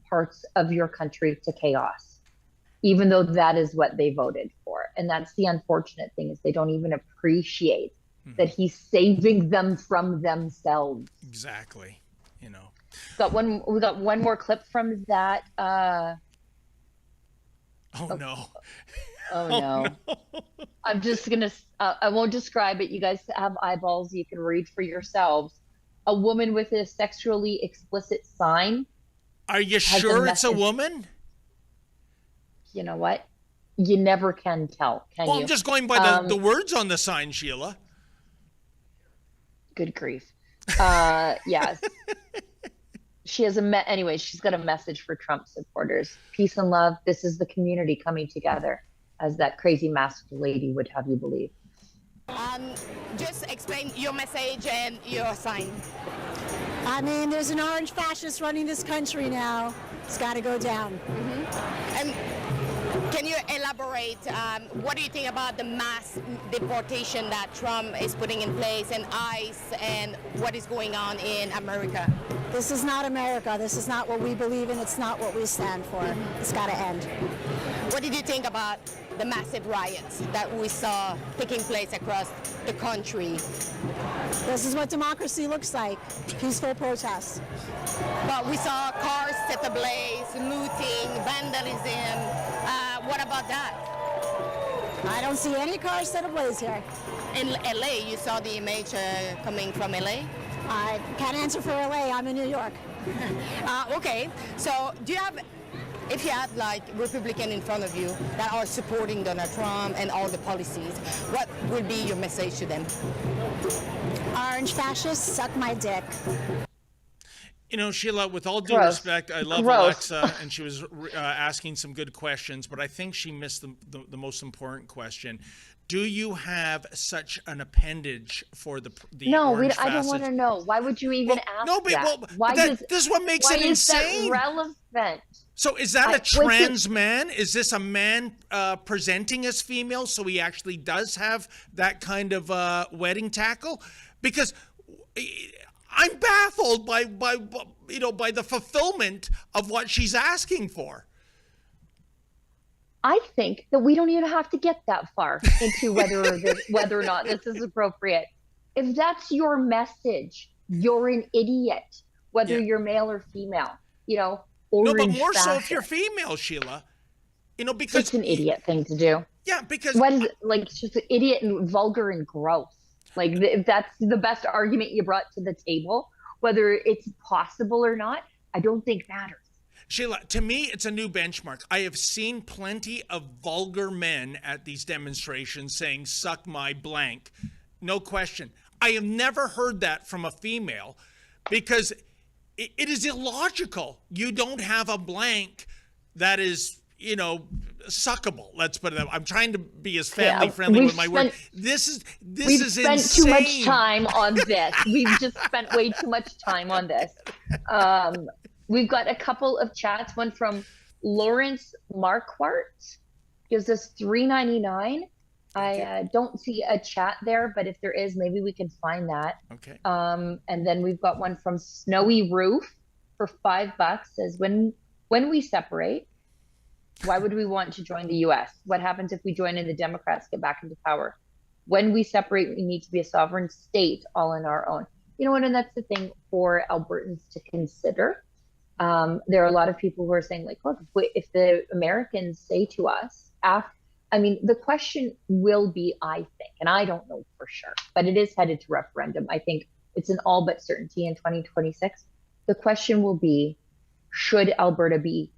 parts of your country to chaos, even though that is what they voted for. And that's the unfortunate thing, is they don't even appreciate that he's saving them from themselves. Exactly. You know. We got one more clip from that. No. Oh no. I'm just gonna, I won't describe it. You guys have eyeballs, you can read for yourselves. A woman with a sexually explicit sign. Are you sure it's a woman? You know what? You never can tell, can you? I'm just going by the words on the sign, Sheila. Good grief. Yes. She has anyway, she's got a message for Trump supporters. Peace and love. This is the community coming together, as that crazy masked lady would have you believe. Just explain your message and your sign. I mean, there's an orange fascist running this country now. It's got to go down. And can you elaborate, what do you think about the mass deportation that Trump is putting in place, and ICE, and what is going on in America? This is not America. This is not what we believe in. It's not what we stand for. It's got to end. What did you think about the massive riots that we saw taking place across the country. This is what democracy looks like, peaceful protests. But we saw cars set ablaze, looting, vandalism. What about that? I don't see any cars set ablaze here. In LA, you saw the image coming from LA? I can't answer for LA, I'm in New York. Okay, so do you have, if you have like Republican in front of you that are supporting Donald Trump and all the policies, what would be your message to them? Orange fascists, suck my dick. You know, Sheila, with all due Gross. respect, I love Gross. Alexa, and she was asking some good questions, but I think she missed the most important question. Do you have such an appendage for the No, orange I don't want to know. Why would you even ask no, but, that? well, Why this is what makes why it is insane. that relevant? So is that a wait, trans man? Is this a man presenting as female, so he actually does have that kind of wedding tackle? Because I'm baffled by the fulfillment of what she's asking for. I think that we don't even have to get that far into whether or not this is appropriate. If that's your message, you're an idiot, whether you're male or female. You know, No, orange but more so if fascist. you're female, Sheila. You know, because It's an idiot thing to do. Yeah, because What is it? Like, it's just an idiot and vulgar and gross. Like, if that's the best argument you brought to the table, whether it's possible or not, I don't think matters. Sheila, to me, it's a new benchmark. I have seen plenty of vulgar men at these demonstrations saying, suck my blank. No question. I have never heard that from a female because it is illogical. You don't have a blank that is, suckable. Let's put it that way. I'm trying to be as family friendly with my word. This is insane. We've spent too much time on this. We've just spent way too much time on this. We've got a couple of chats. One from Lawrence Marquardt gives us $3.99. I don't see a chat there, but if there is, maybe we can find that. Okay. And then we've got one from Snowy Roof for $5. Says, when we separate, why would we want to join the U.S.? What happens if we join and the Democrats get back into power? When we separate, we need to be a sovereign state all on our own. You know what? And that's the thing for Albertans to consider. There are a lot of people who are saying, like, look, if the Americans say to us, the question will be, I think, and I don't know for sure, but it is headed to referendum. I think it's an all but certainty in 2026. The question will be, should Alberta be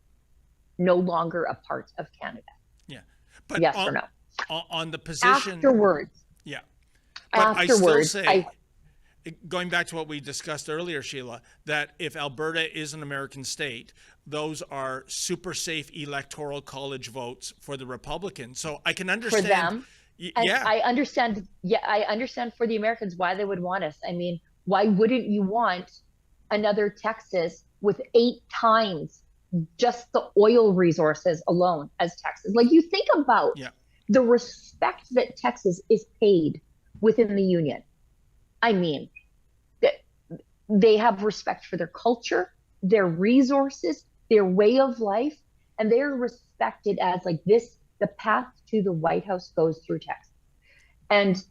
no longer a part of Canada? Yeah. But yes or no? On the position. Afterwards. Yeah. But Afterwards, I still say, going back to what we discussed earlier, Sheila, that if Alberta is an American state, those are super safe electoral college votes for the Republicans. So I can understand. For them. Yeah. I understand. Yeah, I understand for the Americans why they would want us. I mean, why wouldn't you want another Texas with 8 times just the oil resources alone as Texas? Like, you think about the respect that Texas is paid within the union. I mean, they have respect for their culture, their resources, their way of life, and they're respected as like this. The path to the White House goes through Texas. And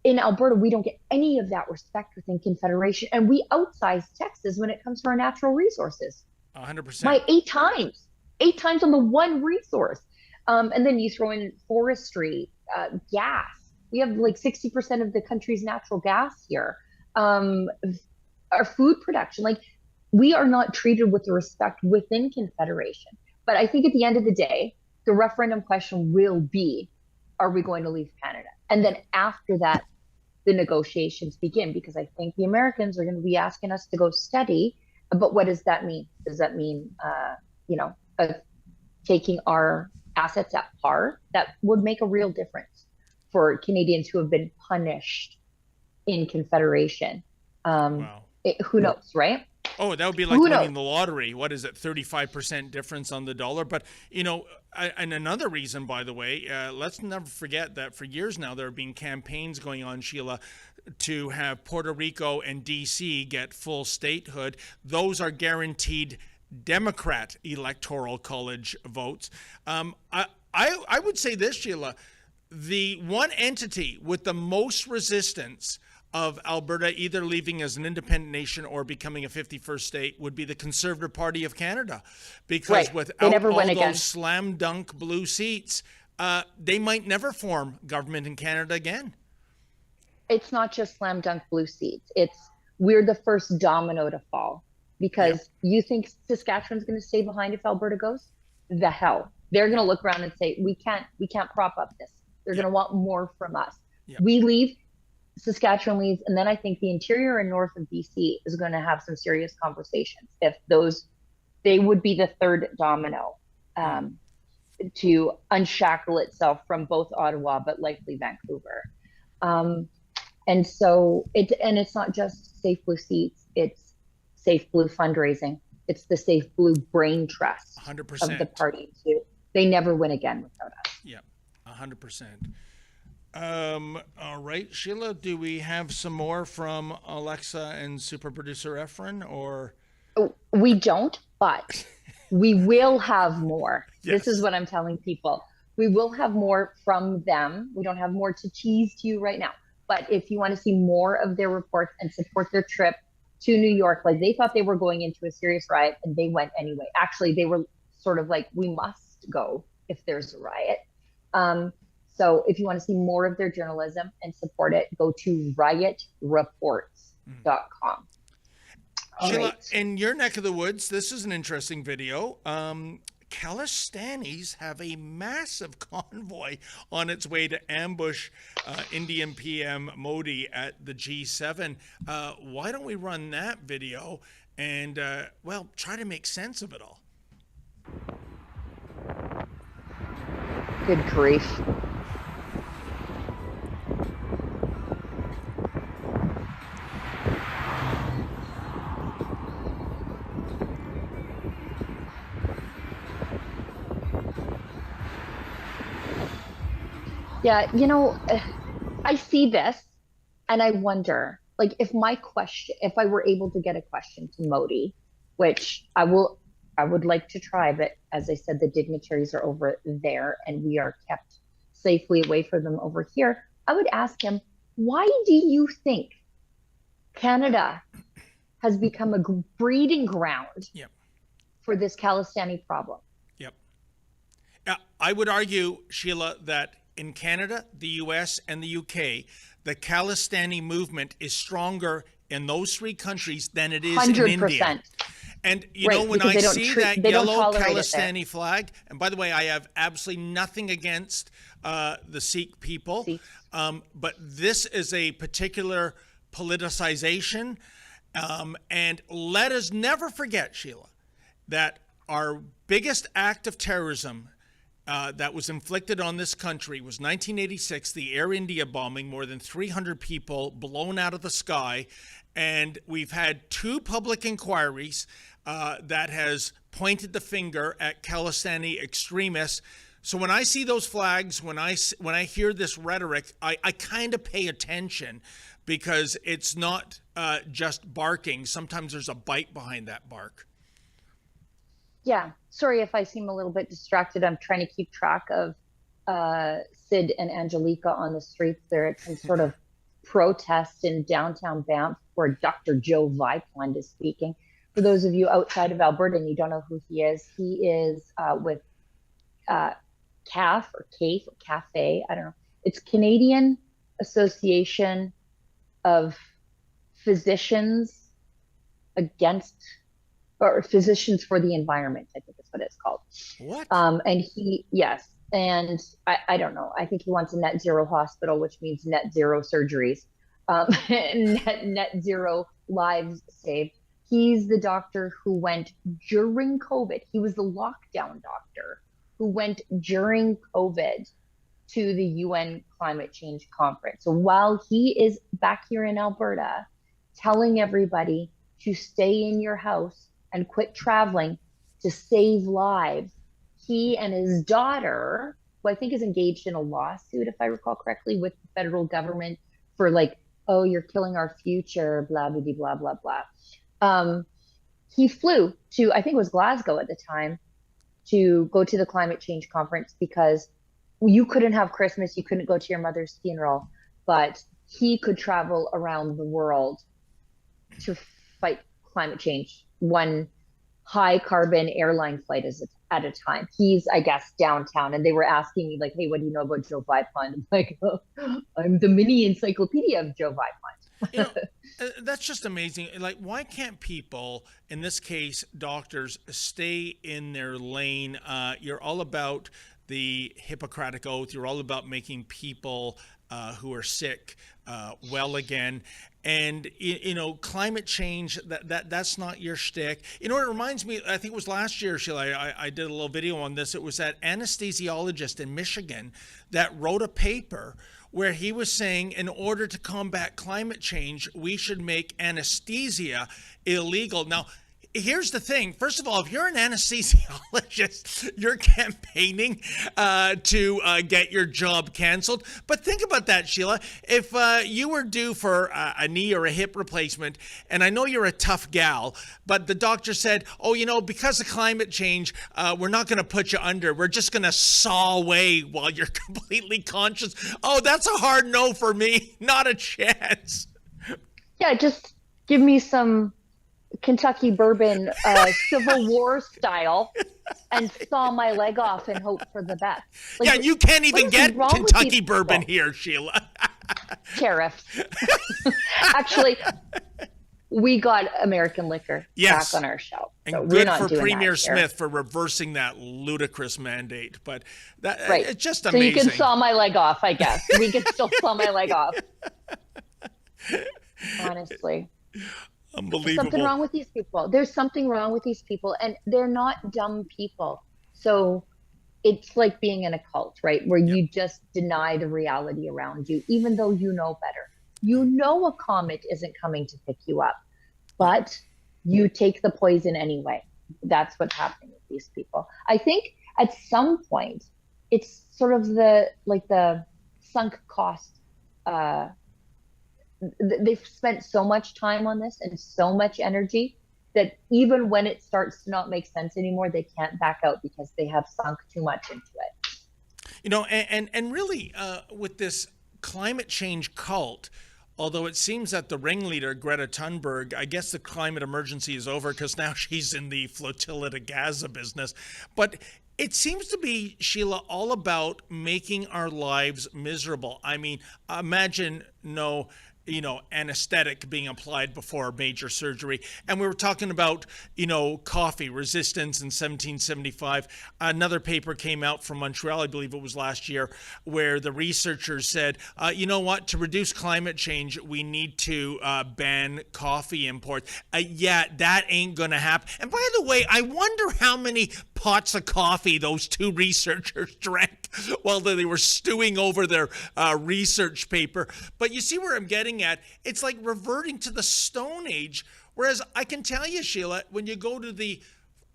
in Alberta, we don't get any of that respect within Confederation. And we outsize Texas when it comes to our natural resources. 100%. By 8 times on the one resource. And then you throw in forestry, gas. We have like 60% of the country's natural gas here. Our food production, like, we are not treated with the respect within Confederation. But I think at the end of the day, the referendum question will be, are we going to leave Canada? And then after that, the negotiations begin, because I think the Americans are going to be asking us to go steady. But what does that mean? Does that mean, taking our assets at par? That would make a real difference for Canadians who have been punished in Confederation. Wow. Who knows, right? Oh, that would be like winning the lottery. What is it, 35% difference on the dollar? But, and another reason, by the way, let's never forget that for years now there have been campaigns going on, Sheila, to have Puerto Rico and D.C. get full statehood. Those are guaranteed Democrat electoral college votes. I would say this, Sheila, the one entity with the most resistance of Alberta either leaving as an independent nation or becoming a 51st state would be the Conservative Party of Canada, because without all those slam dunk blue seats, they might never form government in Canada again. It's not just slam dunk blue seats. We're the first domino to fall, because you think Saskatchewan's going to stay behind if Alberta goes? The hell. They're going to look around and say, we can't prop up this. They're going to want more from us. We leave, Saskatchewan leaves, and then I think the interior and north of BC is going to have some serious conversations. If they would be the third domino to unshackle itself from both Ottawa, but likely Vancouver. And so it's not just Safe Blue seats, it's Safe Blue fundraising. It's the Safe Blue brain trust 100%. of the party too. They never win again without us. Yeah, 100%. All right, Sheila, do we have some more from Alexa and super producer Efren, or? We don't, but we will have more. This is what I'm telling people. We will have more from them. We don't have more to tease to you right now. But if you want to see more of their reports and support their trip to New York, like they thought they were going into a serious riot and they went anyway. Actually, they were sort of like, we must go if there's a riot. So if you want to see more of their journalism and support it, go to riotreports.com. Sheila, in your neck of the woods, this is an interesting video. Khalistanis have a massive convoy on its way to ambush Indian PM Modi at the G7. Why don't we run that video and, try to make sense of it all? Good grief. Yeah, I see this and I wonder, like, if I were able to get a question to Modi, which I would like to try, but as I said, the dignitaries are over there and we are kept safely away from them over here. I would ask him, why do you think Canada has become a breeding ground for this Khalistani problem? Yep. I would argue, Sheila, that in Canada, the US, and the UK, the Khalistani movement is stronger in those three countries than it is 100%. In India. And when I see that yellow Khalistani flag, and by the way, I have absolutely nothing against the Sikh people, but this is a particular politicization. And let us never forget, Sheila, that our biggest act of terrorism that was inflicted on this country was 1986, the Air India bombing, more than 300 people blown out of the sky. And we've had two public inquiries that has pointed the finger at Khalistani extremists. So when I see those flags, when I hear this rhetoric, I kind of pay attention, because it's not just barking. Sometimes there's a bite behind that bark. Yeah, sorry if I seem a little bit distracted. I'm trying to keep track of Sid and Angelica on the streets. They're at some sort of protest in downtown Banff where Dr. Joe Vipond is speaking. For those of you outside of Alberta and you don't know who he is with CAF or CAFE or CAFE, I don't know. It's Canadian Association of Physicians Physicians for the Environment, I think is what it's called. What? And and I don't know. I think he wants a net zero hospital, which means net zero surgeries, net zero lives saved. He's the doctor who went during COVID. He was the lockdown doctor who went during COVID to the UN climate change conference. So while he is back here in Alberta telling everybody to stay in your house and quit traveling to save lives, he and his daughter, who I think is engaged in a lawsuit, if I recall correctly, with the federal government for like, oh, you're killing our future, blah, blah, blah, blah, blah. He flew to, I think it was Glasgow at the time, to go to the climate change conference because you couldn't have Christmas, you couldn't go to your mother's funeral, but he could travel around the world to fight climate change, one high carbon airline flight at a time. He's, I guess, downtown, and they were asking me like, hey, what do you know about Joe Vipond? I'm like, oh, I'm the mini encyclopedia of Joe Vipond. That's just amazing. Like, why can't people, in this case, doctors, stay in their lane? You're all about the Hippocratic Oath. You're all about making people who are sick well again. And, climate change, that's not your shtick. It reminds me, I think it was last year, Sheila, I did a little video on this. It was that anesthesiologist in Michigan that wrote a paper where he was saying in order to combat climate change, we should make anesthesia illegal. Now, here's the thing. First of all, if you're an anesthesiologist, you're campaigning to get your job canceled. But think about that, Sheila. If you were due for a knee or a hip replacement, and I know you're a tough gal, but the doctor said, oh, because of climate change, we're not going to put you under. We're just going to saw away while you're completely conscious. Oh, that's a hard no for me. Not a chance. Yeah, just give me some Kentucky bourbon, Civil War style, and saw my leg off and hope for the best. Like, yeah, you can't even get Kentucky bourbon here, Sheila. Tariffs. Actually, we got American liquor back on our shelf. And so good for Premier Smith for reversing that ludicrous mandate. But it's just amazing. So you can saw my leg off, I guess. We can still saw my leg off. Honestly. Unbelievable. There's something wrong with these people. There's something wrong with these people, and they're not dumb people. So it's like being in a cult, right? Where you just deny the reality around you, even though you know better. You know a comet isn't coming to pick you up, but you take the poison anyway. That's what's happening with these people. I think at some point, it's sort of the sunk cost. They've spent so much time on this and so much energy that even when it starts to not make sense anymore, they can't back out because they have sunk too much into it. And really with this climate change cult, although it seems that the ringleader, Greta Thunberg, I guess the climate emergency is over because now she's in the flotilla to Gaza business. But it seems to be, Sheila, all about making our lives miserable. I mean, imagine anesthetic being applied before major surgery. And we were talking about, coffee resistance in 1775. Another paper came out from Montreal, I believe it was last year, where the researchers said, to reduce climate change, we need to ban coffee imports. That ain't going to happen. And by the way, I wonder how many pots of coffee those two researchers drank while they were stewing over their research paper. But you see where I'm getting at? It's like reverting to the Stone Age. Whereas I can tell you, Sheila, when you go to the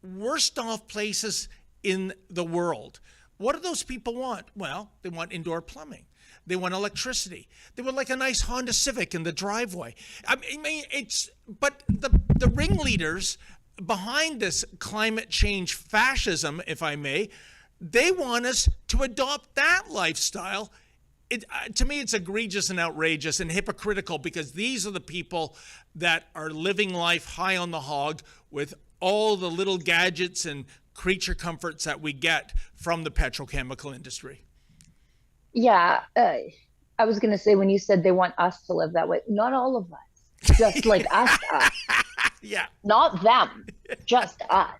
worst off places in the world, what do those people want? Well, they want indoor plumbing. They want electricity. They want like a nice Honda Civic in the driveway. I mean, but the ringleaders behind this climate change fascism, if I may, they want us to adopt that lifestyle. To me, it's egregious and outrageous and hypocritical because these are the people that are living life high on the hog with all the little gadgets and creature comforts that we get from the petrochemical industry. Yeah, I was going to say when you said they want us to live that way, not all of us, just like us. Yeah. Not them, just us,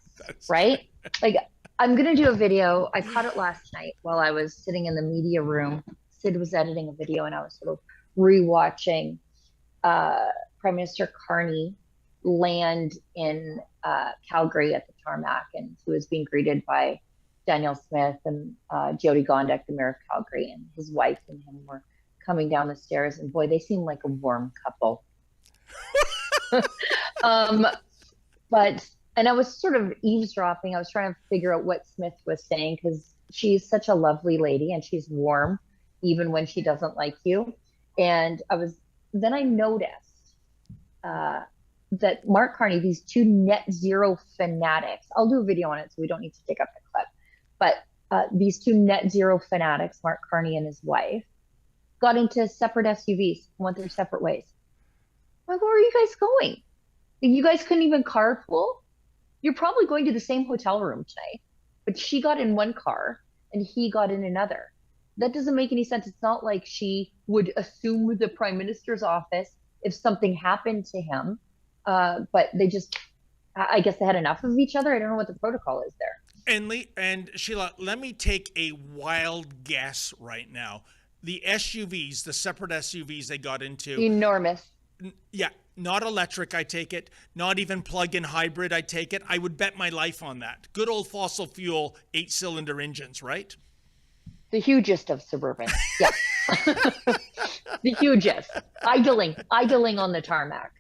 right? Like, I'm going to do a video. I caught it last night while I was sitting in the media room. Sid was editing a video and I was sort of rewatching Prime Minister Carney land in Calgary at the tarmac, and he was being greeted by Danielle Smith and Jyoti Gondek, the mayor of Calgary, and his wife and him were coming down the stairs, and boy, they seemed like a warm couple. And I was sort of eavesdropping. I was trying to figure out what Smith was saying because she's such a lovely lady and she's warm even when she doesn't like you. And then I noticed that Mark Carney, these two net zero fanatics, I'll do a video on it, so we don't need to dig up the clip, but these two net zero fanatics, Mark Carney and his wife, got into separate SUVs and went their separate ways. Like, where are you guys going? You guys couldn't even carpool? You're probably going to the same hotel room tonight, but she got in one car and he got in another. That doesn't make any sense. It's not like she would assume the prime minister's office if something happened to him. But they just, I guess they had enough of each other. I don't know what the protocol is there. And Sheila, let me take a wild guess right now. The SUVs, the separate SUVs they got into. Enormous. Yeah, not electric, I take it. Not even plug-in hybrid, I take it. I would bet my life on that. Good old fossil fuel 8-cylinder engines, right? The hugest of Suburban. Yeah. The hugest. Idling on the tarmac.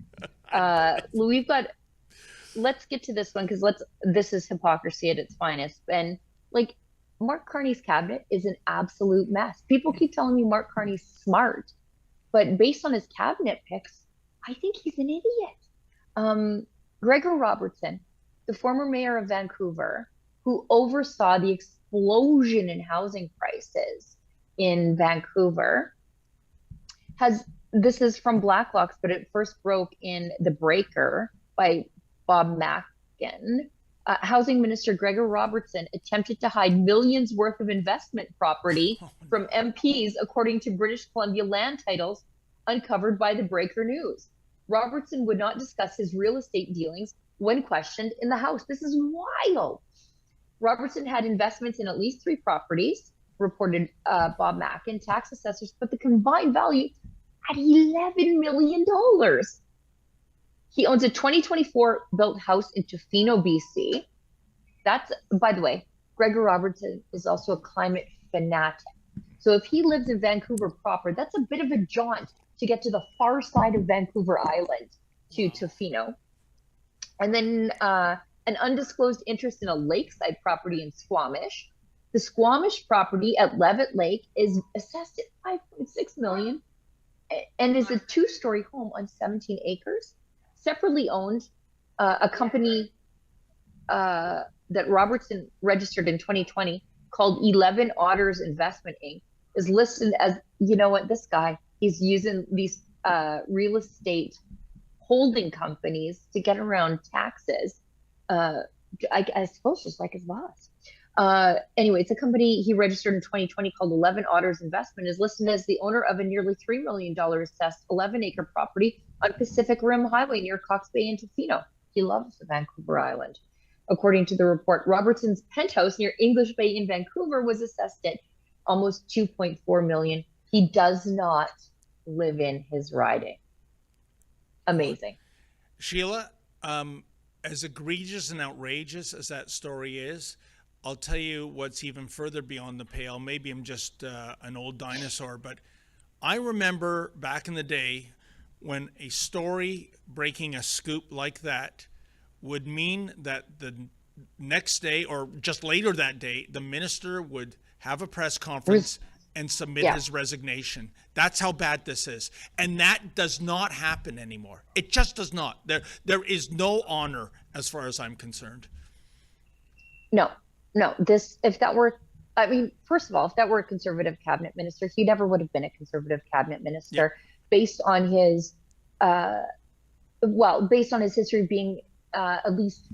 Let's get to this one because this is hypocrisy at its finest. And like, Mark Carney's cabinet is an absolute mess. People keep telling me Mark Carney's smart, but based on his cabinet picks, I think he's an idiot. Gregor Robertson, the former mayor of Vancouver, who oversaw the explosion in housing prices in Vancouver, this is from Blacklock's, but it first broke in The Breaker by Bob Mackin. Housing Minister Gregor Robertson attempted to hide millions worth of investment property from MPs, according to British Columbia land titles uncovered by The Breaker News. Robertson would not discuss his real estate dealings when questioned in the House. This is wild. Robertson had investments in at least 3 properties, reported Bob Mackin. Tax assessors put the combined value at $11 million. He owns a 2024 built house in Tofino, BC. That's, by the way, Gregor Robertson is also a climate fanatic. So if he lives in Vancouver proper, that's a bit of a jaunt to get to the far side of Vancouver Island to Tofino. And then an undisclosed interest in a lakeside property in Squamish. The Squamish property at Levitt Lake is assessed at $5.6 million and is a 2-story home on 17 acres. Separately owned, a company that Robertson registered in 2020 called 11 Otters Investment Inc. is listed as, you know what, this guy, he's using these real estate holding companies to get around taxes. I suppose just like his boss. Anyway, it's a company he registered in 2020 called 11 Otters Investment, is listed as the owner of a nearly $3 million assessed 11-acre property on Pacific Rim Highway near Cox Bay and Tofino. He loves the Vancouver Island. According to the report, Robertson's penthouse near English Bay in Vancouver was assessed at almost $2.4 million. He does not live in his riding. Amazing. Sheila, as egregious and outrageous as that story is, I'll tell you what's even further beyond the pale. Maybe I'm just an old dinosaur, but I remember back in the day when a story breaking a scoop like that would mean that the next day or just later that day, the minister would have a press conference and submit his resignation. That's how bad this is. And that does not happen anymore. It just does not. There is no honor as far as I'm concerned. No. If that were, first of all, if that were a conservative cabinet minister, he never would have been a conservative cabinet minister based on his, based on his history of being at least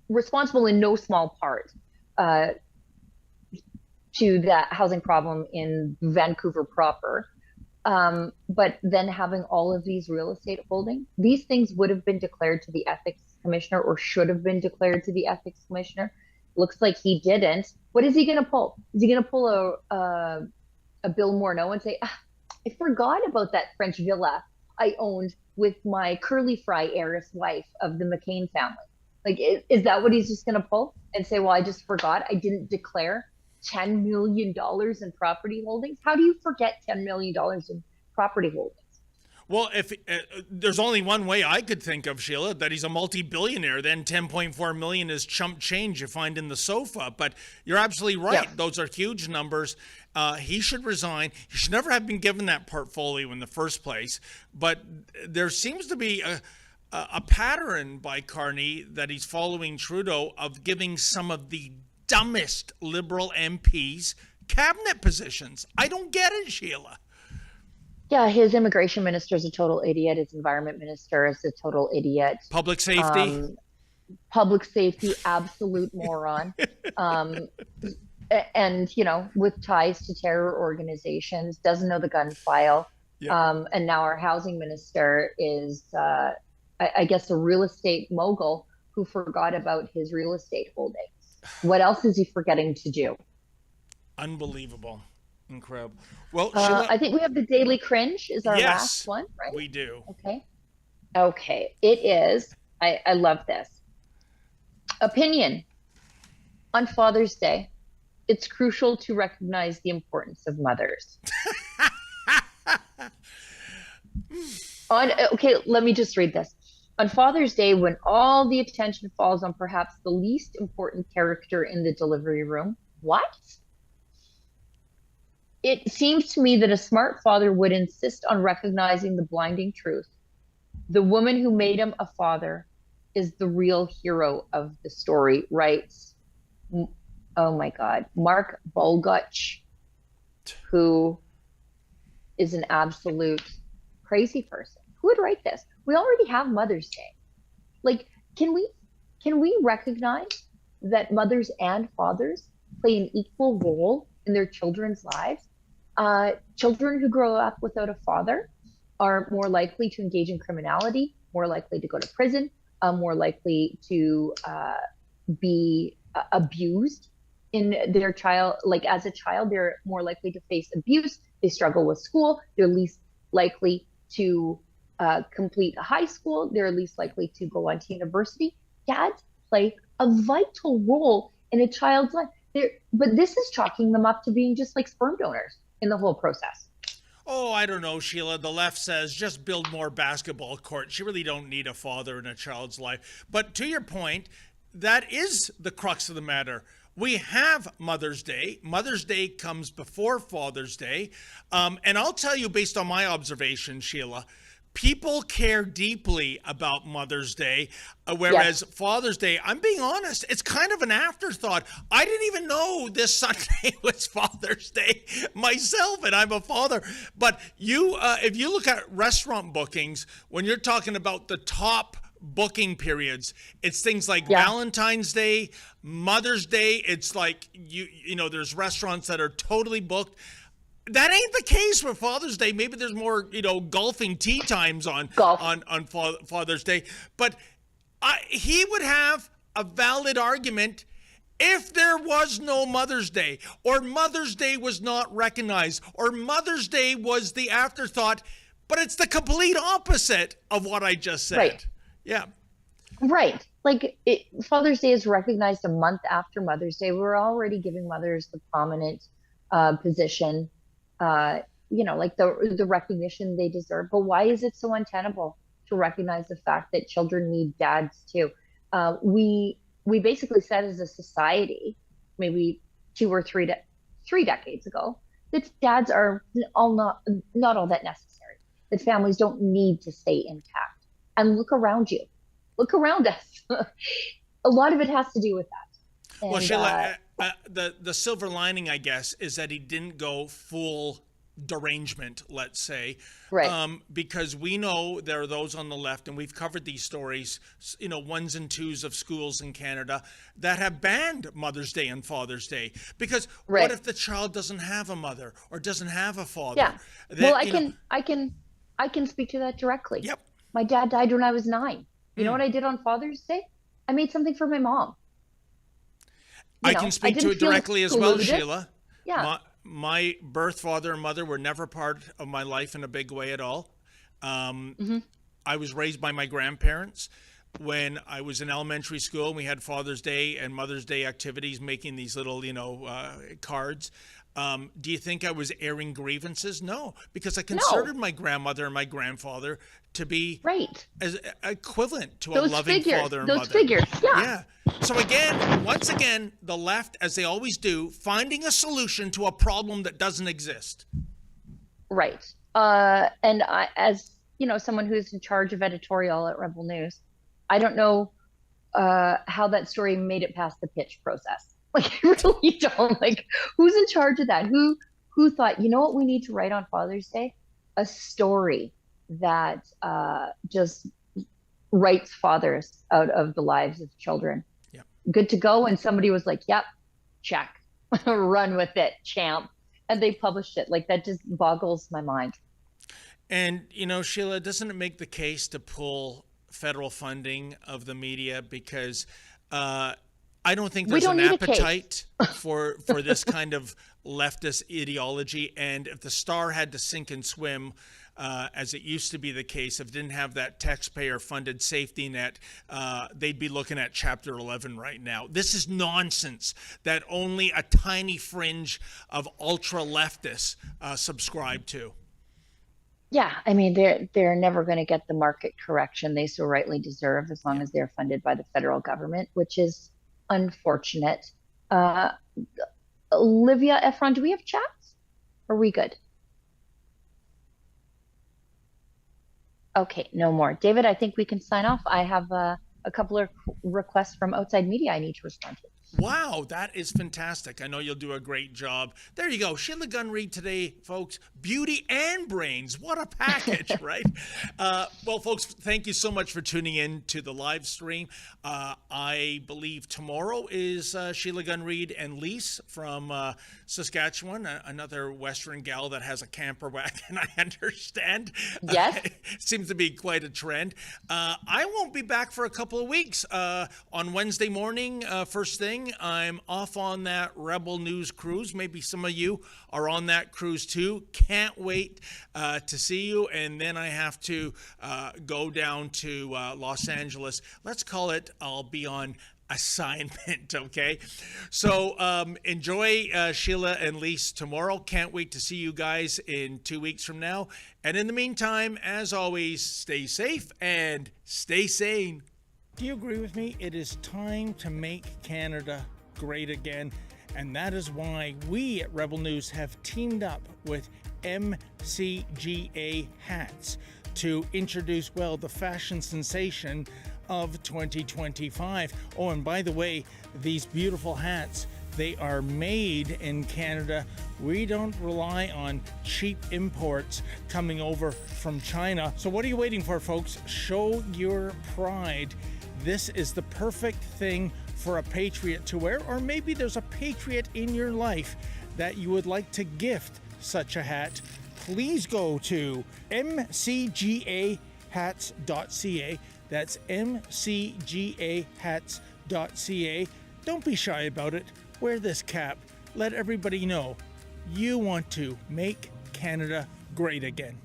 responsible in no small part to that housing problem in Vancouver proper. But then having all of these real estate holdings, these things would have been declared to the ethics commissioner or should have been declared to the ethics commissioner. Looks like he didn't. What is he going to pull? Is he going to pull a Bill Morneau and say, I forgot about that French villa I owned with my curly fry heiress wife of the McCain family? Like, is that what he's just going to pull and say, well, I just forgot. I didn't declare $10 million in property holdings. How do you forget $10 million in property holdings? Well, if there's only one way I could think of, Sheila, that he's a multi-billionaire, then 10.4 million is chump change you find in the sofa. But you're absolutely right. Yeah. Those are huge numbers. He should resign. He should never have been given that portfolio in the first place. But there seems to be a pattern by Carney that he's following Trudeau of giving some of the dumbest Liberal MPs cabinet positions. I don't get it, Sheila. Yeah, his immigration minister is a total idiot. His environment minister is a total idiot. Public safety. Public safety, absolute moron. And, with ties to terror organizations, doesn't know the gun file. Yeah. And now our housing minister is, I guess, a real estate mogul who forgot about his real estate holdings. What else is he forgetting to do? Unbelievable. Incredible. Well, I think we have the Daily Cringe is our last one, right? We do. Okay. It is. I love this. Opinion. On Father's Day, it's crucial to recognize the importance of mothers. Let me just read this. On Father's Day, when all the attention falls on perhaps the least important character in the delivery room, what? It seems to me that a smart father would insist on recognizing the blinding truth. The woman who made him a father is the real hero of the story, writes, oh my God, Mark Bolguch, who is an absolute crazy person. Who would write this? We already have Mother's Day. Like, can we recognize that mothers and fathers play an equal role in their children's lives? Children who grow up without a father are more likely to engage in criminality, more likely to go to prison, more likely to be abused in their child. Like as a child, they're more likely to face abuse. They struggle with school. They're least likely to complete high school. They're least likely to go on to university. Dads play a vital role in a child's life. But this is chalking them up to being just like sperm donors in the whole process. Oh, I don't know, Sheila. The left says just build more basketball courts. You really don't need a father in a child's life. But to your point, that is the crux of the matter. We have Mother's Day. Mother's Day comes before Father's Day. And I'll tell you, based on my observation, Sheila, people care deeply about Mother's Day, whereas Father's Day, I'm being honest, it's kind of an afterthought. I didn't even know this Sunday was Father's Day myself, and I'm a father. But if you look at restaurant bookings, when you're talking about the top booking periods, it's things like Valentine's Day, Mother's Day. It's like, there's restaurants that are totally booked. That ain't the case for Father's Day. Maybe there's more, golfing tea times on Father's Day. But he would have a valid argument if there was no Mother's Day, or Mother's Day was not recognized, or Mother's Day was the afterthought. But it's the complete opposite of what I just said. Right. Yeah. Right. Like Father's Day is recognized a month after Mother's Day. We're already giving mothers the prominent position, like the recognition they deserve. But why is it so untenable to recognize the fact that children need dads too? We basically said as a society, maybe 2 or 3 decades ago, that dads are not all that necessary. That families don't need to stay intact. And look around you. Look around us. A lot of it has to do with that. And, well, Sheila, the silver lining, I guess, is that he didn't go full derangement, let's say, right? Because we know there are those on the left, and we've covered these stories, 1s and 2s of schools in Canada that have banned Mother's Day and Father's Day because what if the child doesn't have a mother or doesn't have a father? Yeah. Well, I can speak to that directly. Yep. My dad died when I was 9. You know what I did on Father's Day? I made something for my mom. I can speak to it directly as well, Sheila. Yeah. My birth father and mother were never part of my life in a big way at all. I was raised by my grandparents. When I was in elementary school, we had Father's Day and Mother's Day activities, making these little, cards. Do you think I was airing grievances? No, because I considered my grandmother and my grandfather to be as equivalent to a loving father and mother. Those figures, yeah. So once again, the left, as they always do, finding a solution to a problem that doesn't exist. Right. And as someone who's in charge of editorial at Rebel News. I don't know how that story made it past the pitch process. Like, I really don't. Like, who's in charge of that? Who thought, you know what we need to write on Father's Day? A story that just writes fathers out of the lives of children. Yeah. Good to go. And somebody was like, yep, check. Run with it, champ. And they published it. Like, that just boggles my mind. And, Sheila, doesn't it make the case to pull federal funding of the media? Because I don't think there's an appetite for this kind of leftist ideology. And if the Star had to sink and swim, as it used to be the case, if it didn't have that taxpayer-funded safety net, they'd be looking at Chapter 11 right now. This is nonsense that only a tiny fringe of ultra-leftists subscribe to. Yeah, I mean, they're never going to get the market correction they so rightly deserve as long as they're funded by the federal government, which is unfortunate. Olivia Efron, do we have chats? Are we good? Okay, no more. David, I think we can sign off. I have a couple of requests from outside media I need to respond to. Wow, that is fantastic. I know you'll do a great job. There you go. Sheila Gunn Reid today, folks. Beauty and brains. What a package, right? Well, folks, thank you so much for tuning in to the live stream. I believe tomorrow is Sheila Gunn Reid and Lise from Saskatchewan, another Western gal that has a camper wagon, I understand. Yes. Seems to be quite a trend. I won't be back for a couple of weeks. On Wednesday morning, first thing, I'm off on that Rebel News cruise. Maybe some of you are on that cruise too. Can't wait to see you. And then I have to go down to Los Angeles. Let's call it, I'll be on assignment, okay? So enjoy Sheila and Lise tomorrow. Can't wait to see you guys in 2 weeks from now. And in the meantime, as always, stay safe and stay sane. Do you agree with me? It is time to make Canada great again. And that is why we at Rebel News have teamed up with MCGA hats to introduce, well, the fashion sensation of 2025. Oh, and by the way, these beautiful hats, they are made in Canada. We don't rely on cheap imports coming over from China. So what are you waiting for, folks? Show your pride. This is the perfect thing for a patriot to wear, or maybe there's a patriot in your life that you would like to gift such a hat. Please go to mcgahats.ca. That's mcgahats.ca. Don't be shy about it. Wear this cap. Let everybody know you want to make Canada great again.